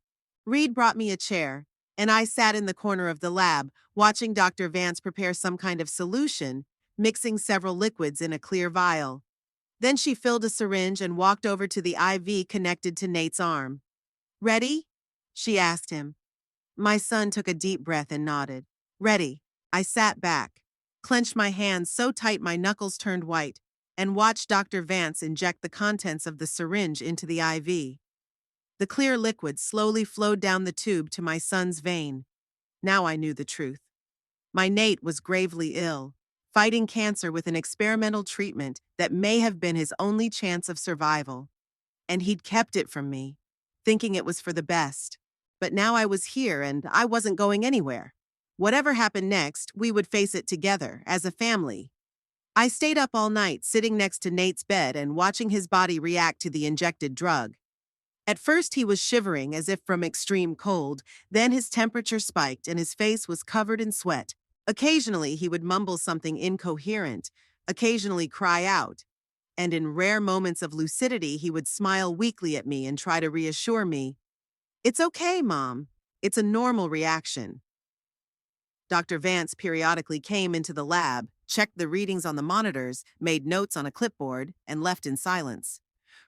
Reed brought me a chair, and I sat in the corner of the lab, watching Dr. Vance prepare some kind of solution, mixing several liquids in a clear vial. Then she filled a syringe and walked over to the IV connected to Nate's arm. Ready? She asked him. My son took a deep breath and nodded. Ready. I sat back, clenched my hands so tight my knuckles turned white, and watched Dr. Vance inject the contents of the syringe into the IV. The clear liquid slowly flowed down the tube to my son's vein. Now I knew the truth. My Nate was gravely ill, fighting cancer with an experimental treatment that may have been his only chance of survival. And he'd kept it from me, thinking it was for the best. But now I was here and I wasn't going anywhere. Whatever happened next, we would face it together, as a family. I stayed up all night, sitting next to Nate's bed and watching his body react to the injected drug. At first he was shivering as if from extreme cold, then his temperature spiked and his face was covered in sweat. Occasionally he would mumble something incoherent, occasionally cry out, and in rare moments of lucidity he would smile weakly at me and try to reassure me. It's okay, Mom. It's a normal reaction. Dr. Vance periodically came into the lab, checked the readings on the monitors, made notes on a clipboard, and left in silence.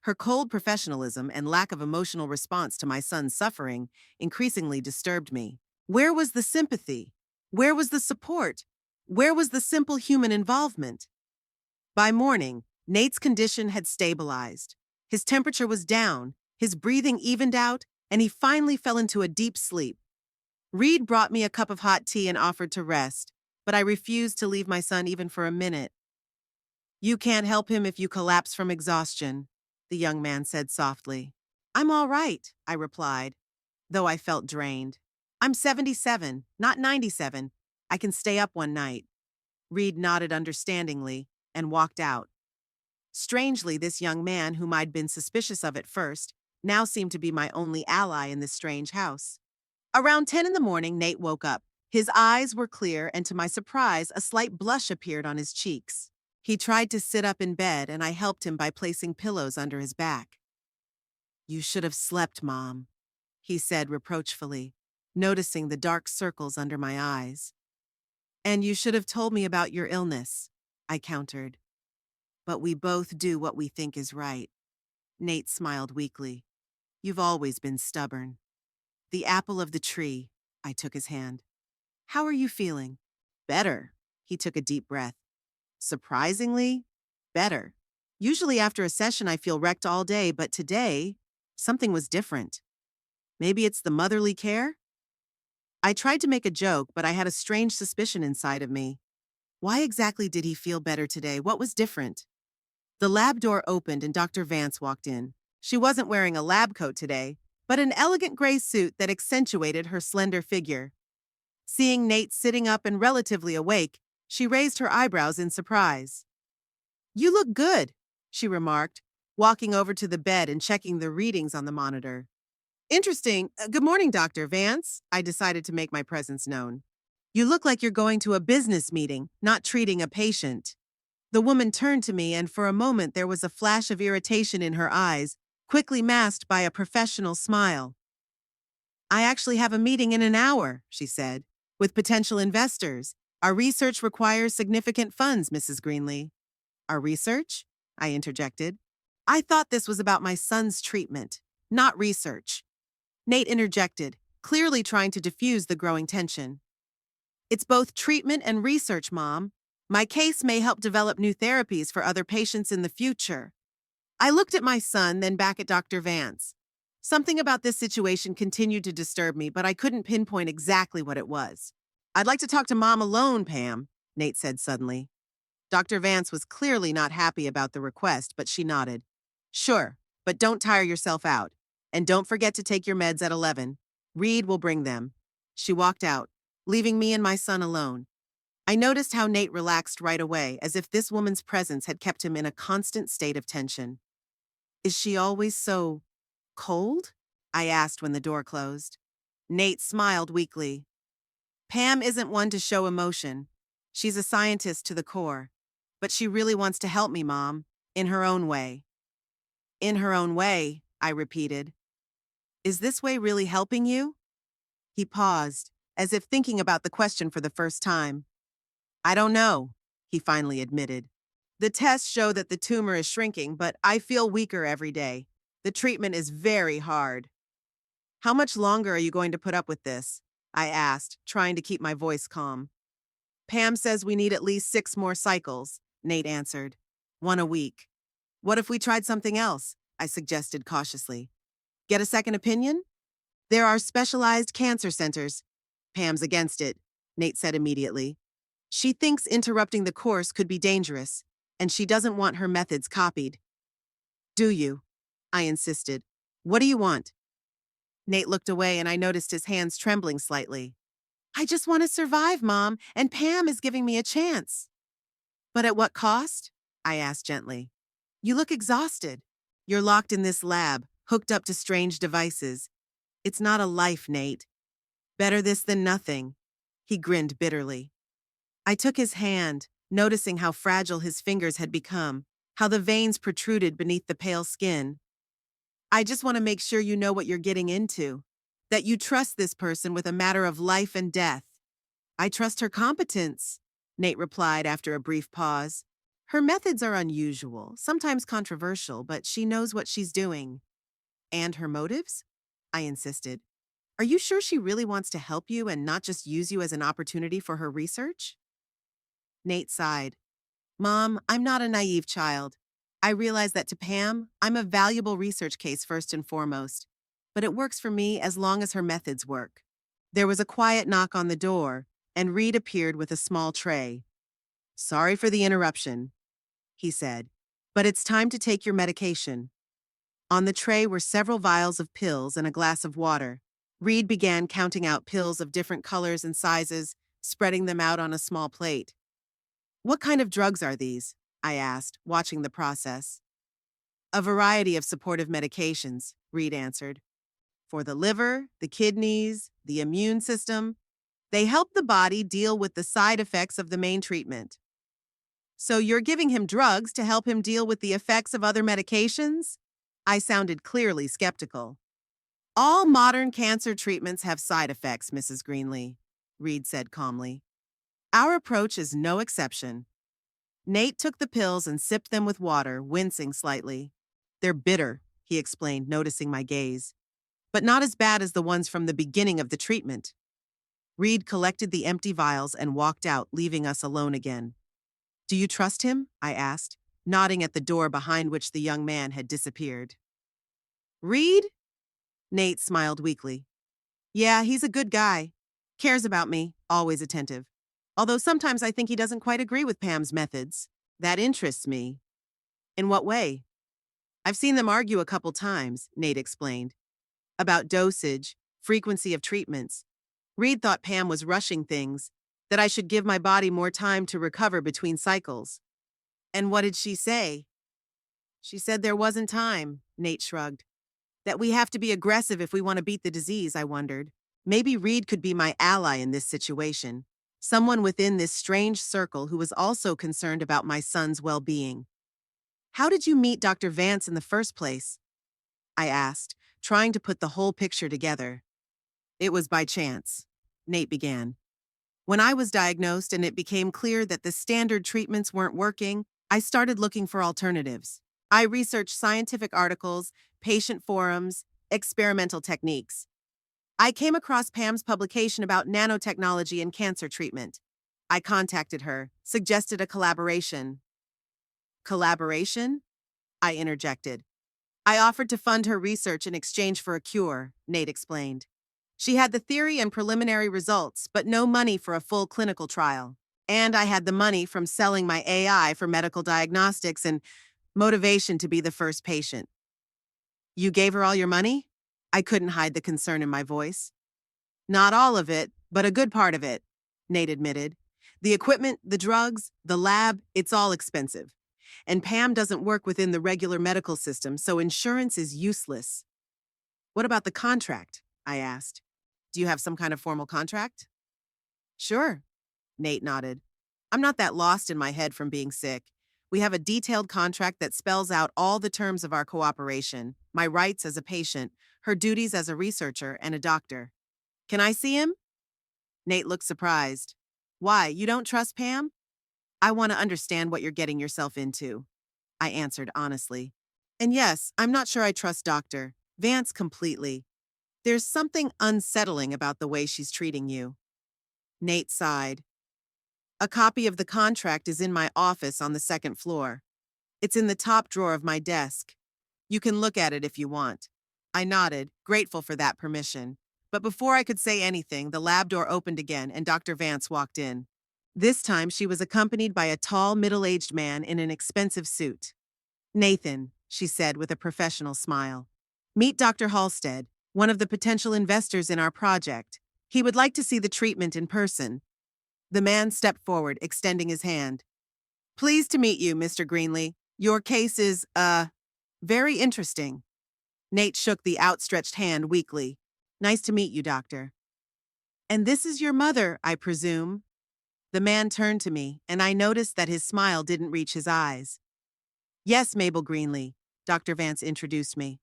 Her cold professionalism and lack of emotional response to my son's suffering increasingly disturbed me. Where was the sympathy? Where was the support? Where was the simple human involvement? By morning, Nate's condition had stabilized. His temperature was down, his breathing evened out, and he finally fell into a deep sleep. Reed brought me a cup of hot tea and offered to rest, but I refused to leave my son even for a minute. You can't help him if you collapse from exhaustion, the young man said softly. I'm all right, I replied, though I felt drained. I'm 77, not 97. I can stay up one night. Reed nodded understandingly and walked out. Strangely, this young man, whom I'd been suspicious of at first, now seemed to be my only ally in this strange house. Around 10 in the morning, Nate woke up. His eyes were clear, and to my surprise, a slight blush appeared on his cheeks. He tried to sit up in bed, and I helped him by placing pillows under his back. You should have slept, Mom, he said reproachfully, noticing the dark circles under my eyes. And you should have told me about your illness, I countered. But we both do what we think is right. Nate smiled weakly. You've always been stubborn. The apple of the tree. I took his hand. How are you feeling? Better. He took a deep breath. Surprisingly, better. Usually after a session I feel wrecked all day, but today, something was different. Maybe it's the motherly care? I tried to make a joke, but I had a strange suspicion inside of me. Why exactly did he feel better today? What was different? The lab door opened and Dr. Vance walked in. She wasn't wearing a lab coat today, but an elegant gray suit that accentuated her slender figure. Seeing Nate sitting up and relatively awake, she raised her eyebrows in surprise. "You look good," she remarked, walking over to the bed and checking the readings on the monitor. "Interesting. Good morning, Dr. Vance." I decided to make my presence known. "You look like you're going to a business meeting, not treating a patient." The woman turned to me, and for a moment there was a flash of irritation in her eyes, quickly masked by a professional smile. "I actually have a meeting in an hour," she said, "with potential investors. Our research requires significant funds, Mrs. Greenlee." "Our research?" I interjected. "I thought this was about my son's treatment, not research." Nate interjected, clearly trying to diffuse the growing tension. "It's both treatment and research, Mom. My case may help develop new therapies for other patients in the future." I looked at my son, then back at Dr. Vance. Something about this situation continued to disturb me, but I couldn't pinpoint exactly what it was. "I'd like to talk to Mom alone, Pam," Nate said suddenly. Dr. Vance was clearly not happy about the request, but she nodded. "Sure, but don't tire yourself out. And don't forget to take your meds at 11. Reed will bring them." She walked out, leaving me and my son alone. I noticed how Nate relaxed right away, as if this woman's presence had kept him in a constant state of tension. "Is she always so cold?" I asked when the door closed. Nate smiled weakly. "Pam isn't one to show emotion. She's a scientist to the core. But she really wants to help me, Mom, in her own way." "In her own way," I repeated. "Is this way really helping you?" He paused, as if thinking about the question for the first time. "I don't know," he finally admitted. "The tests show that the tumor is shrinking, but I feel weaker every day. The treatment is very hard." "How much longer are you going to put up with this?" I asked, trying to keep my voice calm. "Pam says we need at least 6 more cycles," Nate answered. "1 a week." "What if we tried something else?" I suggested cautiously. "Get a second opinion?" "There are specialized cancer centers." "Pam's against it," Nate said immediately. "She thinks interrupting the course could be dangerous, and she doesn't want her methods copied." "Do you?" I insisted. "What do you want?" Nate looked away and I noticed his hands trembling slightly. "I just want to survive, Mom, and Pam is giving me a chance." "But at what cost?" I asked gently. "You look exhausted. You're locked in this lab, hooked up to strange devices. It's not a life, Nate. Better this than nothing." He grinned bitterly. I took his hand, noticing how fragile his fingers had become, how the veins protruded beneath the pale skin. "I just want to make sure you know what you're getting into, that you trust this person with a matter of life and death." "I trust her competence," Nate replied after a brief pause. "Her methods are unusual, sometimes controversial, but she knows what she's doing." "And her motives?" I insisted. "Are you sure she really wants to help you and not just use you as an opportunity for her research?" Nate sighed. "Mom, I'm not a naive child. I realize that to Pam, I'm a valuable research case first and foremost. But it works for me as long as her methods work." There was a quiet knock on the door, and Reed appeared with a small tray. "Sorry for the interruption," he said, "but it's time to take your medication." On the tray were several vials of pills and a glass of water. Reed began counting out pills of different colors and sizes, spreading them out on a small plate. "What kind of drugs are these?" I asked, watching the process. "A variety of supportive medications," Reed answered. "For the liver, the kidneys, the immune system. They help the body deal with the side effects of the main treatment." "So you're giving him drugs to help him deal with the effects of other medications?" I sounded clearly skeptical. "All modern cancer treatments have side effects, Mrs. Greenlee," Reed said calmly. "Our approach is no exception." Nate took the pills and sipped them with water, wincing slightly. "They're bitter," he explained, noticing my gaze. but not as bad as the ones from the beginning of the treatment. Reed collected the empty vials and walked out, leaving us alone again. Do you trust him? I asked, nodding at the door behind which the young man had disappeared. Reed? Nate smiled weakly. Yeah, he's a good guy. Cares about me, always attentive. Although sometimes I think he doesn't quite agree with Pam's methods. That interests me. In what way? I've seen them argue a couple times, Nate explained. About dosage, frequency of treatments. Reed thought Pam was rushing things, that I should give my body more time to recover between cycles. And what did she say? She said there wasn't time, Nate shrugged. That we have to be aggressive if we want to beat the disease, I wondered. Maybe Reed could be my ally in this situation. Someone within this strange circle who was also concerned about my son's well-being. How did you meet Dr. Vance in the first place? I asked, trying to put the whole picture together. It was by chance, Nate began. When I was diagnosed and it became clear that the standard treatments weren't working, I started looking for alternatives. I researched scientific articles, patient forums, experimental techniques. I came across Pam's publication about nanotechnology and cancer treatment. I contacted her, suggested a collaboration. Collaboration? I interjected. I offered to fund her research in exchange for a cure, Nate explained. She had the theory and preliminary results, but no money for a full clinical trial. And I had the money from selling my AI for medical diagnostics and motivation to be the first patient. You gave her all your money? I couldn't hide the concern in my voice. Not all of it, but a good part of it, Nate admitted. The equipment, the drugs, the lab, it's all expensive. And Pam doesn't work within the regular medical system, so insurance is useless. What about the contract? I asked. Do you have some kind of formal contract? Sure, Nate nodded. I'm not that lost in my head from being sick. We have a detailed contract that spells out all the terms of our cooperation, my rights as a patient, her duties as a researcher and a doctor. Can I see him? Nate looked surprised. Why, you don't trust Pam? I want to understand what you're getting yourself into, I answered honestly. And yes, I'm not sure I trust Dr. Vance completely. There's something unsettling about the way she's treating you. Nate sighed. A copy of the contract is in my office on the second floor. It's in the top drawer of my desk. You can look at it if you want. I nodded, grateful for that permission. But before I could say anything, the lab door opened again and Dr. Vance walked in. This time she was accompanied by a tall, middle-aged man in an expensive suit. Nathan, she said with a professional smile. Meet Dr. Halstead, one of the potential investors in our project. He would like to see the treatment in person. The man stepped forward, extending his hand. Pleased to meet you, Mr. Greenlee. Your case is, very interesting. Nate shook the outstretched hand weakly. Nice to meet you, doctor. And this is your mother, I presume? The man turned to me, and I noticed that his smile didn't reach his eyes. Yes, Mabel Greenlee, Dr. Vance introduced me.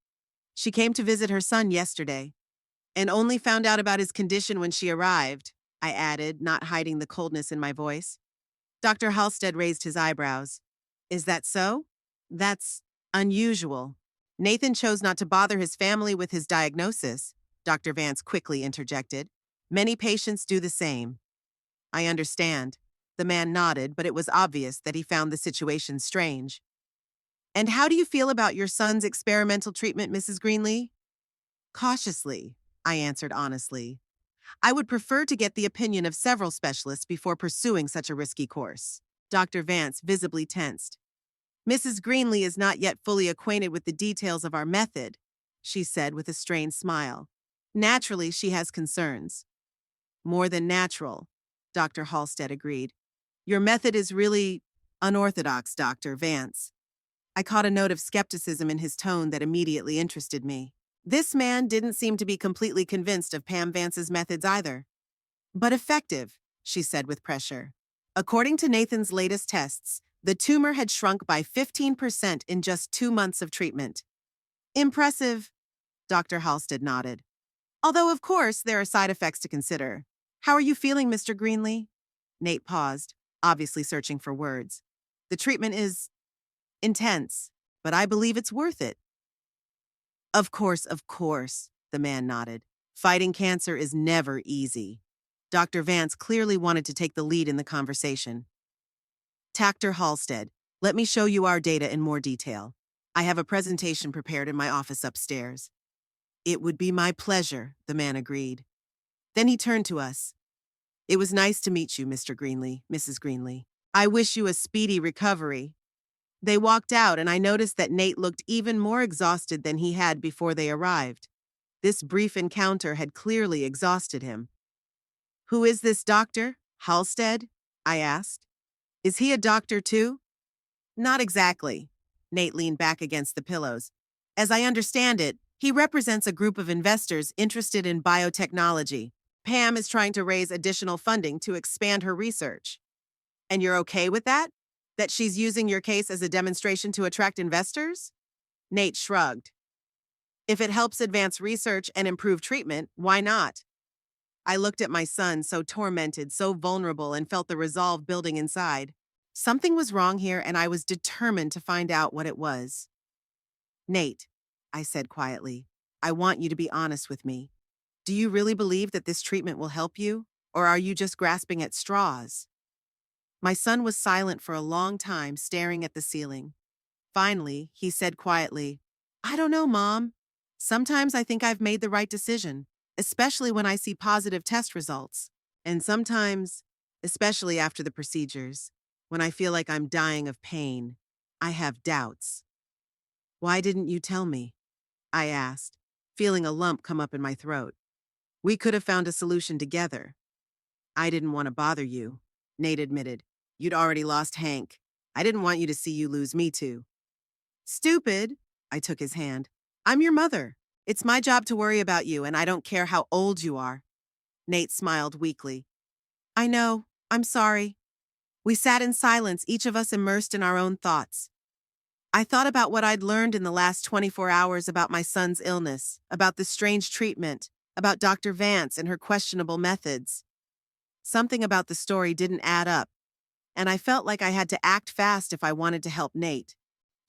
She came to visit her son yesterday, and only found out about his condition when she arrived, I added, not hiding the coldness in my voice. Dr. Halstead raised his eyebrows. Is that so? That's unusual. Nathan chose not to bother his family with his diagnosis, Dr. Vance quickly interjected. Many patients do the same. I understand. The man nodded, but it was obvious that he found the situation strange. And how do you feel about your son's experimental treatment, Mrs. Greenlee? Cautiously, I answered honestly. I would prefer to get the opinion of several specialists before pursuing such a risky course. Dr. Vance visibly tensed. Mrs. Greenlee is not yet fully acquainted with the details of our method, she said with a strained smile. Naturally, she has concerns. More than natural, Dr. Halstead agreed. Your method is really unorthodox, Dr. Vance. I caught a note of skepticism in his tone that immediately interested me. This man didn't seem to be completely convinced of Pam Vance's methods either. But effective, she said with pressure. According to Nathan's latest tests, the tumor had shrunk by 15% in just 2 months of treatment. Impressive, Dr. Halstead nodded. Although, of course, there are side effects to consider. How are you feeling, Mr. Greenlee? Nate paused, obviously searching for words. The treatment is intense, but I believe it's worth it. Of course, The man nodded. Fighting cancer is never easy. Dr. Vance clearly wanted to take the lead in the conversation. Dr. Halstead, let me show you our data in more detail. I have a presentation prepared in my office upstairs. It would be my pleasure, the man agreed. Then he turned to us. It was nice to meet you, Mr. Greenlee, Mrs. Greenlee. I wish you a speedy recovery. They walked out, and I noticed that Nate looked even more exhausted than he had before they arrived. This brief encounter had clearly exhausted him. Who is this doctor? Halstead? I asked. Is he a doctor too? Not exactly. Nate leaned back against the pillows. As I understand it, he represents a group of investors interested in biotechnology. Pam is trying to raise additional funding to expand her research. And you're okay with that? That she's using your case as a demonstration to attract investors? Nate shrugged. If it helps advance research and improve treatment, why not? I looked at my son, so tormented, so vulnerable, and felt the resolve building inside. Something was wrong here, and I was determined to find out what it was. Nate, I said quietly, I want you to be honest with me. Do you really believe that this treatment will help you, or are you just grasping at straws? My son was silent for a long time, staring at the ceiling. Finally, he said quietly, I don't know, Mom. Sometimes I think I've made the right decision, especially when I see positive test results. And sometimes, especially after the procedures, when I feel like I'm dying of pain, I have doubts. Why didn't you tell me? I asked, feeling a lump come up in my throat. We could have found a solution together. I didn't want to bother you, Nate admitted. You'd already lost Hank. I didn't want you to see you lose me too. Stupid, I took his hand. I'm your mother. It's my job to worry about you, and I don't care how old you are. Nate smiled weakly. I know. I'm sorry. We sat in silence, each of us immersed in our own thoughts. I thought about what I'd learned in the last 24 hours about my son's illness, about the strange treatment, about Dr. Vance and her questionable methods. Something about the story didn't add up, and I felt like I had to act fast if I wanted to help Nate.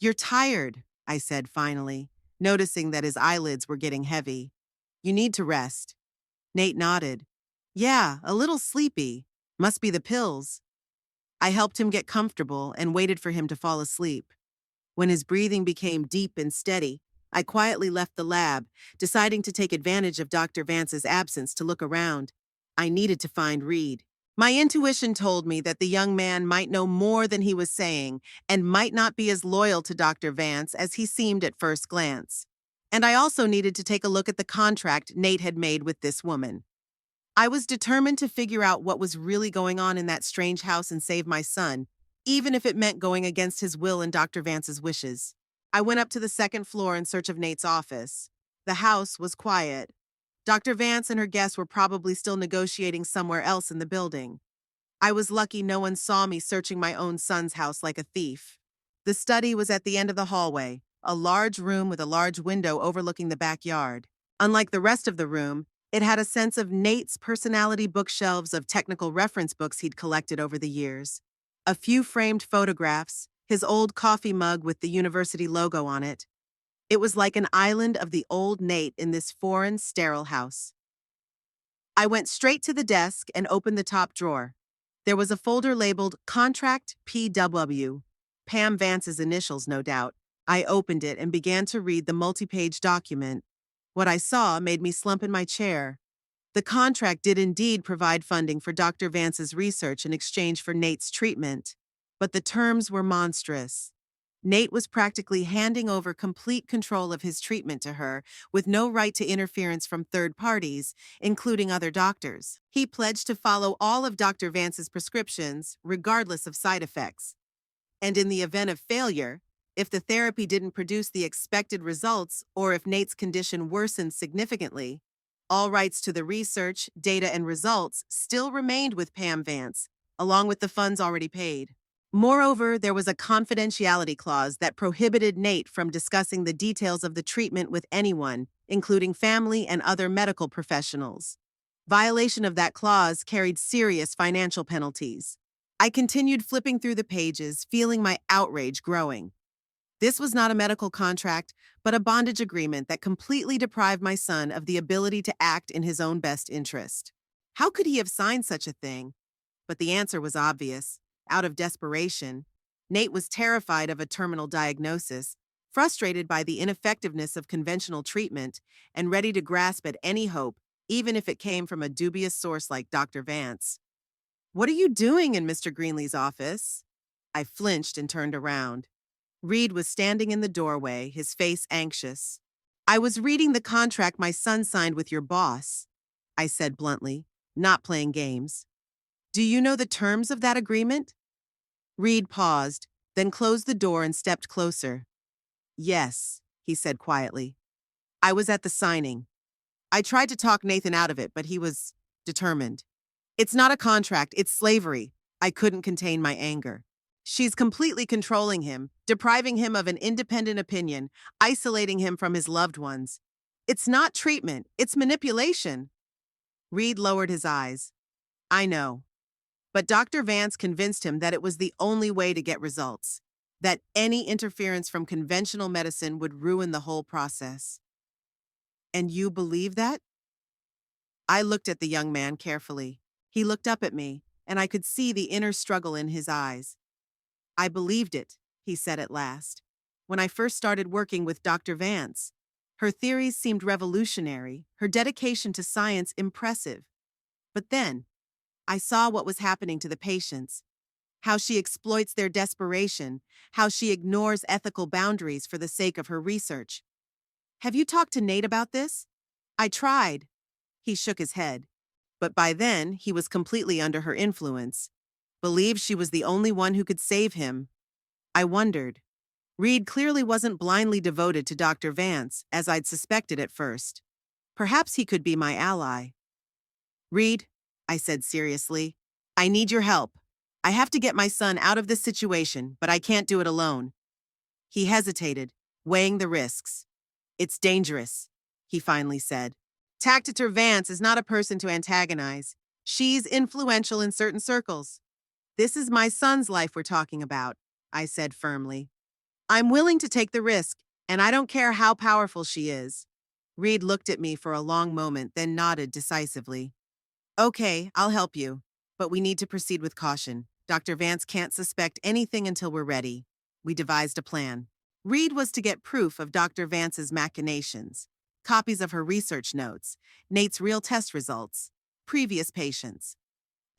You're tired, I said finally, noticing that his eyelids were getting heavy. You need to rest. Nate nodded. Yeah, a little sleepy. Must be the pills. I helped him get comfortable and waited for him to fall asleep. When his breathing became deep and steady, I quietly left the lab, deciding to take advantage of Dr. Vance's absence to look around. I needed to find Reed. My intuition told me that the young man might know more than he was saying and might not be as loyal to Dr. Vance as he seemed at first glance. And I also needed to take a look at the contract Nate had made with this woman. I was determined to figure out what was really going on in that strange house and save my son, even if it meant going against his will and Dr. Vance's wishes. I went up to the second floor in search of Nate's office. The house was quiet. Dr. Vance and her guests were probably still negotiating somewhere else in the building. I was lucky no one saw me searching my own son's house like a thief. The study was at the end of the hallway, a large room with a large window overlooking the backyard. Unlike the rest of the room, it had a sense of Nate's personality bookshelves of technical reference books he'd collected over the years. A few framed photographs, his old coffee mug with the university logo on it. It was like an island of the old Nate in this foreign, sterile house. I went straight to the desk and opened the top drawer. There was a folder labeled Contract PW, Pam Vance's initials, no doubt. I opened it and began to read the multi-page document. What I saw made me slump in my chair. The contract did indeed provide funding for Dr. Vance's research in exchange for Nate's treatment, but the terms were monstrous. Nate was practically handing over complete control of his treatment to her, with no right to interference from third parties, including other doctors. He pledged to follow all of Dr. Vance's prescriptions, regardless of side effects. And in the event of failure, if the therapy didn't produce the expected results or if Nate's condition worsened significantly, all rights to the research, data, and results still remained with Pam Vance, along with the funds already paid. Moreover, there was a confidentiality clause that prohibited Nate from discussing the details of the treatment with anyone, including family and other medical professionals. Violation of that clause carried serious financial penalties. I continued flipping through the pages, feeling my outrage growing. This was not a medical contract, but a bondage agreement that completely deprived my son of the ability to act in his own best interest. How could he have signed such a thing? But the answer was obvious. Out of desperation, Nate was terrified of a terminal diagnosis, frustrated by the ineffectiveness of conventional treatment, and ready to grasp at any hope, even if it came from a dubious source like Dr. Vance. "What are you doing in Mr. Greenlee's office?" I flinched and turned around. Reed was standing in the doorway, his face anxious. "I was reading the contract my son signed with your boss," I said bluntly, not playing games. "Do you know the terms of that agreement?" Reed paused, then closed the door and stepped closer. "Yes," he said quietly. "I was at the signing. I tried to talk Nathan out of it, but he was determined. It's not a contract, it's slavery." I couldn't contain my anger. "She's completely controlling him, depriving him of an independent opinion, isolating him from his loved ones. It's not treatment, it's manipulation." Reed lowered his eyes. "I know. But Dr. Vance convinced him that it was the only way to get results, that any interference from conventional medicine would ruin the whole process." "And you believe that?" I looked at the young man carefully. He looked up at me, and I could see the inner struggle in his eyes. "I believed it," he said at last. "When I first started working with Dr. Vance, her theories seemed revolutionary, her dedication to science impressive. But then, I saw what was happening to the patients, how she exploits their desperation, how she ignores ethical boundaries for the sake of her research. Have you talked to Nate about this?" "I tried." He shook his head. But by then, he was completely under her influence. Believed she was the only one who could save him. I wondered. Reed clearly wasn't blindly devoted to Dr. Vance, as I'd suspected at first. Perhaps he could be my ally. "Reed," I said seriously, "I need your help. I have to get my son out of this situation, but I can't do it alone." He hesitated, weighing the risks. "It's dangerous," he finally said. "Dr. Vance is not a person to antagonize. She's influential in certain circles. This is my son's life we're talking about," I said firmly. "I'm willing to take the risk, and I don't care how powerful she is." Reed looked at me for a long moment, then nodded decisively. "Okay, I'll help you, but we need to proceed with caution. Dr. Vance can't suspect anything until we're ready." We devised a plan. Reed was to get proof of Dr. Vance's machinations, copies of her research notes, Nate's real test results, previous patients.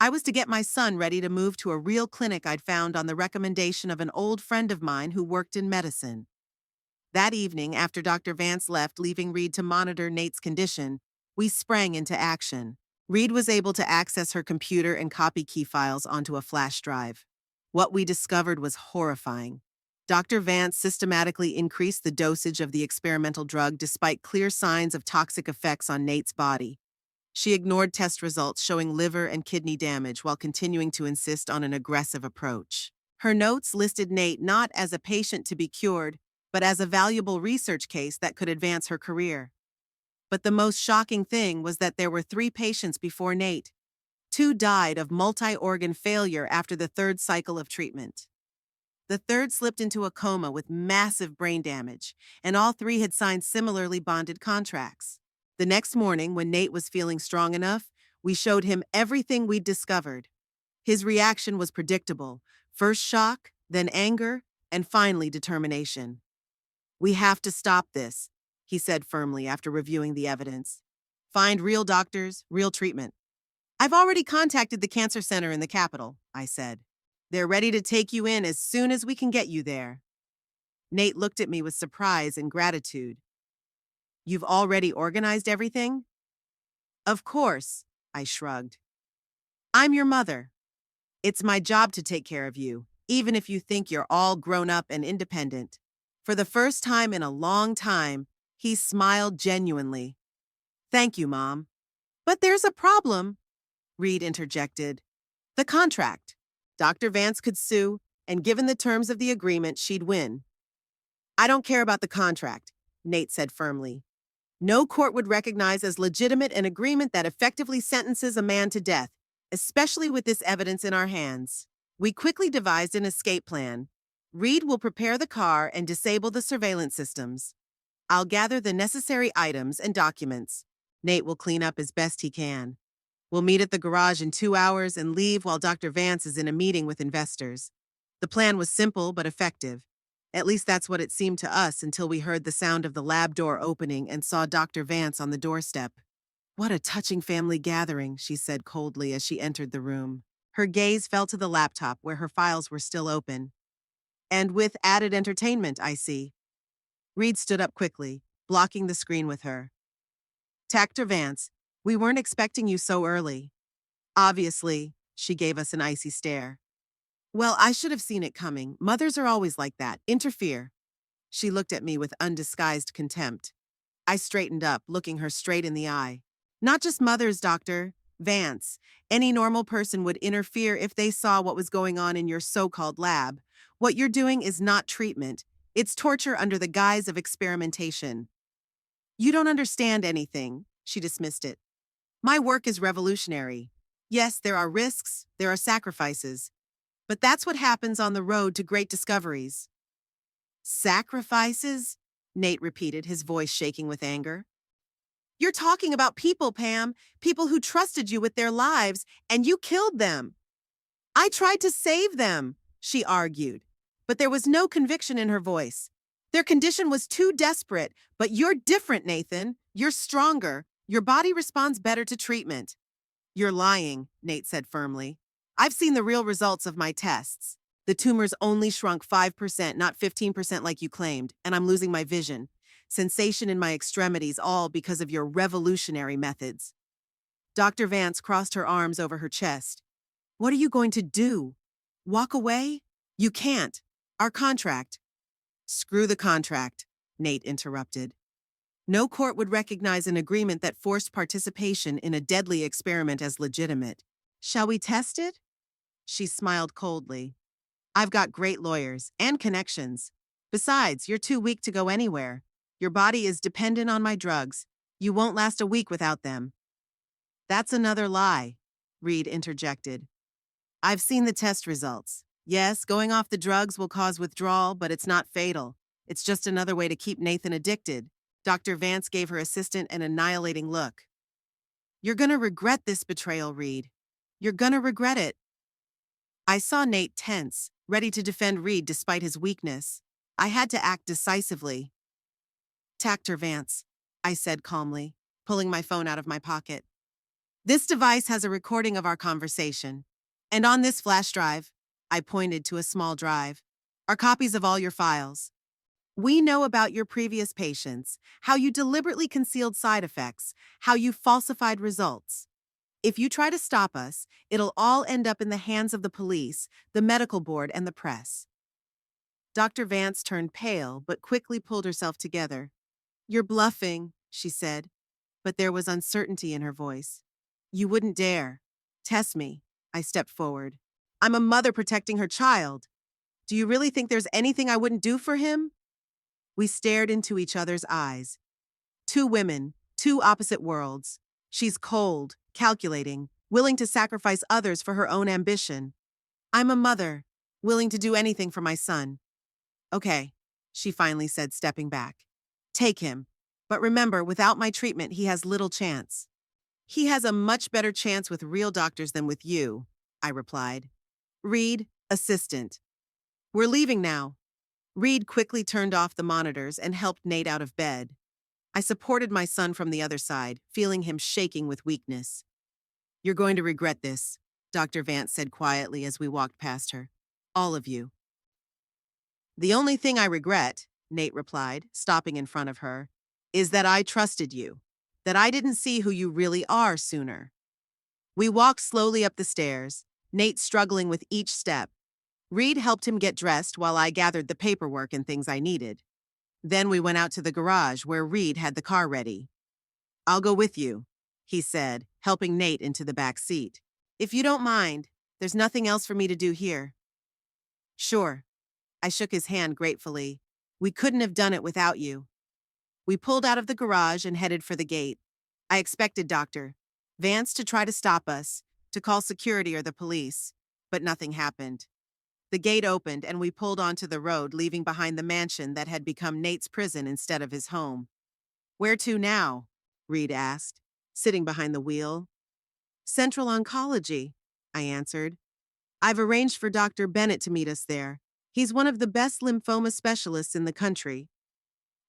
I was to get my son ready to move to a real clinic I'd found on the recommendation of an old friend of mine who worked in medicine. That evening, after Dr. Vance left, leaving Reed to monitor Nate's condition, we sprang into action. Reed was able to access her computer and copy key files onto a flash drive. What we discovered was horrifying. Dr. Vance systematically increased the dosage of the experimental drug despite clear signs of toxic effects on Nate's body. She ignored test results showing liver and kidney damage while continuing to insist on an aggressive approach. Her notes listed Nate not as a patient to be cured, but as a valuable research case that could advance her career. But the most shocking thing was that there were 3 patients before Nate. 2 died of multi-organ failure after the 3rd cycle of treatment. The 3rd slipped into a coma with massive brain damage, and all 3 had signed similarly bonded contracts. The next morning, when Nate was feeling strong enough, we showed him everything we'd discovered. His reaction was predictable. First shock, then anger, and finally determination. "We have to stop this," he said firmly after reviewing the evidence. "Find real doctors, real treatment." "I've already contacted the cancer center in the capital," I said. "They're ready to take you in as soon as we can get you there." Nate looked at me with surprise and gratitude. "You've already organized everything?" "Of course," I shrugged. "I'm your mother. It's my job to take care of you, even if you think you're all grown up and independent." For the first time in a long time, he smiled genuinely. "Thank you, Mom." "But there's a problem," Reed interjected. "The contract. Dr. Vance could sue, and given the terms of the agreement, she'd win." "I don't care about the contract," Nate said firmly. "No court would recognize as legitimate an agreement that effectively sentences a man to death, especially with this evidence in our hands." We quickly devised an escape plan. Reed will prepare the car and disable the surveillance systems. I'll gather the necessary items and documents. Nate will clean up as best he can. We'll meet at the garage in 2 hours and leave while Dr. Vance is in a meeting with investors. The plan was simple but effective. At least that's what it seemed to us until we heard the sound of the lab door opening and saw Dr. Vance on the doorstep. What a touching family gathering, she said coldly as she entered the room. Her gaze fell to the laptop where her files were still open. And with added entertainment, I see. Reed stood up quickly, blocking the screen with her. Dr. Vance, we weren't expecting you so early. Obviously, she gave us an icy stare. Well, I should have seen it coming. Mothers are always like that. Interfere. She looked at me with undisguised contempt. I straightened up, looking her straight in the eye. Not just mothers, Dr. Vance. Any normal person would interfere if they saw what was going on in your so-called lab. What you're doing is not treatment. It's torture under the guise of experimentation. You don't understand anything, she dismissed it. My work is revolutionary. Yes, there are risks, there are sacrifices. But that's what happens on the road to great discoveries. Sacrifices? Nate repeated, his voice shaking with anger. You're talking about people, Pam, people who trusted you with their lives, and you killed them. I tried to save them, she argued, but there was no conviction in her voice. Their condition was too desperate, but you're different, Nathan. You're stronger. Your body responds better to treatment. You're lying, Nate said firmly. I've seen the real results of my tests. The tumors only shrunk 5%, not 15% like you claimed, and I'm losing my vision. Sensation in my extremities, all because of your revolutionary methods. Dr. Vance crossed her arms over her chest. What are you going to do? Walk away? You can't. Our contract. Screw the contract, Nate interrupted. No court would recognize an agreement that forced participation in a deadly experiment as legitimate. Shall we test it? She smiled coldly. I've got great lawyers and connections. Besides, you're too weak to go anywhere. Your body is dependent on my drugs. You won't last a week without them. That's another lie, Reed interjected. I've seen the test results. Yes, going off the drugs will cause withdrawal, but it's not fatal. It's just another way to keep Nathan addicted. Dr. Vance gave her assistant an annihilating look. You're gonna regret this betrayal, Reed. You're gonna regret it. I saw Nate tense, ready to defend Reed despite his weakness. I had to act decisively. Dr. Vance, I said calmly, pulling my phone out of my pocket. This device has a recording of our conversation. And on this flash drive, I pointed to a small drive, are copies of all your files. We know about your previous patients, how you deliberately concealed side effects, how you falsified results. If you try to stop us, it'll all end up in the hands of the police, the medical board, and the press. Dr. Vance turned pale, but quickly pulled herself together. You're bluffing, she said, but there was uncertainty in her voice. You wouldn't dare. Test me. I stepped forward. I'm a mother protecting her child. Do you really think there's anything I wouldn't do for him? We stared into each other's eyes. Two women, two opposite worlds. She's cold, calculating, willing to sacrifice others for her own ambition. I'm a mother, willing to do anything for my son. Okay, she finally said, stepping back. Take him. But remember, without my treatment, he has little chance. He has a much better chance with real doctors than with you, I replied. Reed, assistant. We're leaving now. Reed quickly turned off the monitors and helped Nate out of bed. I supported my son from the other side, feeling him shaking with weakness. You're going to regret this, Dr. Vance said quietly as we walked past her. All of you. The only thing I regret, Nate replied, stopping in front of her, is that I trusted you, that I didn't see who you really are sooner. We walked slowly up the stairs, Nate struggling with each step. Reed helped him get dressed while I gathered the paperwork and things I needed. Then we went out to the garage where Reed had the car ready. I'll go with you, he said, helping Nate into the back seat. If you don't mind, there's nothing else for me to do here. Sure. I shook his hand gratefully. We couldn't have done it without you. We pulled out of the garage and headed for the gate. I expected Dr. Vance to try to stop us, to call security or the police, but nothing happened. The gate opened and we pulled onto the road, leaving behind the mansion that had become Nate's prison instead of his home. Where to now? Reed asked, sitting behind the wheel. Central Oncology, I answered. I've arranged for Dr. Bennett to meet us there. He's one of the best lymphoma specialists in the country.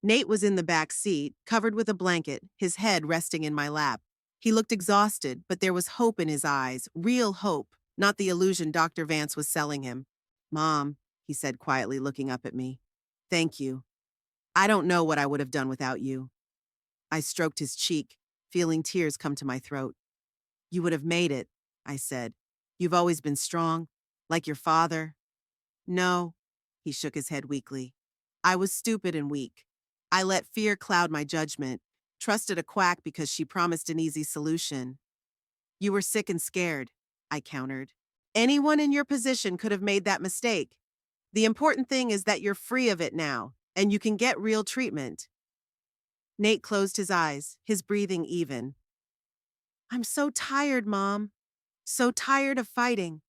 Nate was in the back seat, covered with a blanket, his head resting in my lap. He looked exhausted, but there was hope in his eyes, real hope, not the illusion Dr. Vance was selling him. Mom, he said quietly, looking up at me. Thank you. I don't know what I would have done without you. I stroked his cheek, feeling tears come to my throat. You would have made it, I said. You've always been strong, like your father. No, he shook his head weakly. I was stupid and weak. I let fear cloud my judgment, trusted a quack because she promised an easy solution. You were sick and scared, I countered. Anyone in your position could have made that mistake. The important thing is that you're free of it now, and you can get real treatment. Nate closed his eyes, his breathing even. I'm so tired, Mom. So tired of fighting.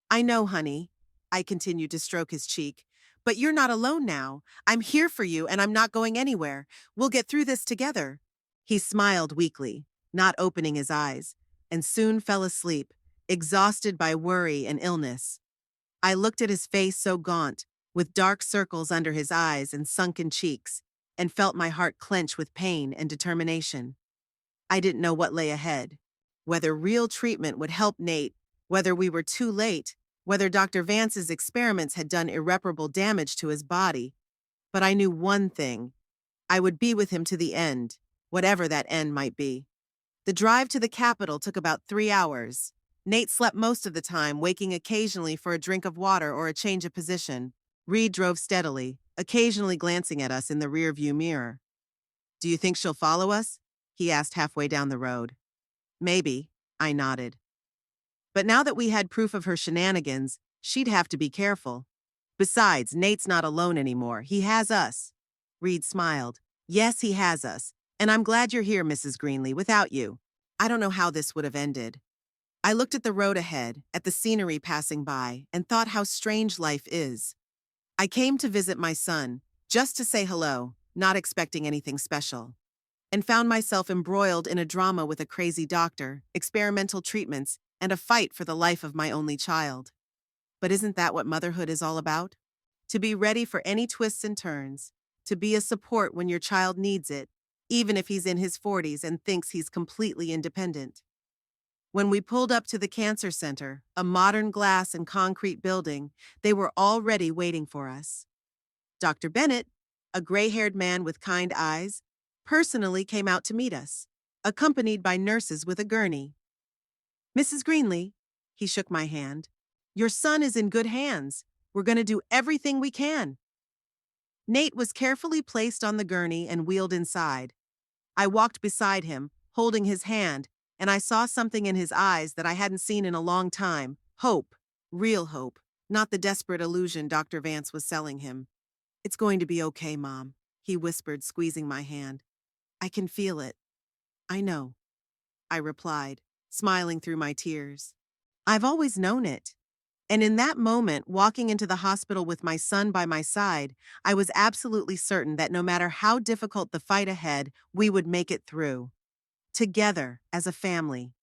I know, honey. I continued to stroke his cheek. But you're not alone now. I'm here for you, and I'm not going anywhere. We'll get through this together. He smiled weakly, not opening his eyes, and soon fell asleep, exhausted by worry and illness. I looked at his face so gaunt, with dark circles under his eyes and sunken cheeks, and felt my heart clench with pain and determination. I didn't know what lay ahead, whether real treatment would help Nate, whether we were too late, whether Dr. Vance's experiments had done irreparable damage to his body. But I knew one thing. I would be with him to the end, whatever that end might be. The drive to the capital took about 3 hours. Nate slept most of the time, waking occasionally for a drink of water or a change of position. Reed drove steadily, occasionally glancing at us in the rearview mirror. Do you think she'll follow us? He asked halfway down the road. Maybe, I nodded. But now that we had proof of her shenanigans, she'd have to be careful. Besides, Nate's not alone anymore. He has us. Reed smiled. Yes, he has us. And I'm glad you're here, Mrs. Greenlee. Without you, I don't know how this would have ended. I looked at the road ahead, at the scenery passing by, and thought how strange life is. I came to visit my son, just to say hello, not expecting anything special, and found myself embroiled in a drama with a crazy doctor, experimental treatments, and a fight for the life of my only child. But isn't that what motherhood is all about? To be ready for any twists and turns, to be a support when your child needs it, even if he's in his 40s and thinks he's completely independent. When we pulled up to the cancer center, a modern glass and concrete building, they were already waiting for us. Dr. Bennett, a gray-haired man with kind eyes, personally came out to meet us, accompanied by nurses with a gurney. Mrs. Greenlee, he shook my hand. Your son is in good hands. We're going to do everything we can. Nate was carefully placed on the gurney and wheeled inside. I walked beside him, holding his hand, and I saw something in his eyes that I hadn't seen in a long time. Hope. Real hope. Not the desperate illusion Dr. Vance was selling him. It's going to be okay, Mom, he whispered, squeezing my hand. I can feel it. I know, I replied, smiling through my tears. I've always known it. And in that moment, walking into the hospital with my son by my side, I was absolutely certain that no matter how difficult the fight ahead, we would make it through. Together, as a family.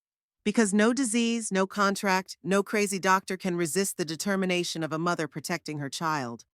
Because no disease, no contract, no crazy doctor can resist the determination of a mother protecting her child.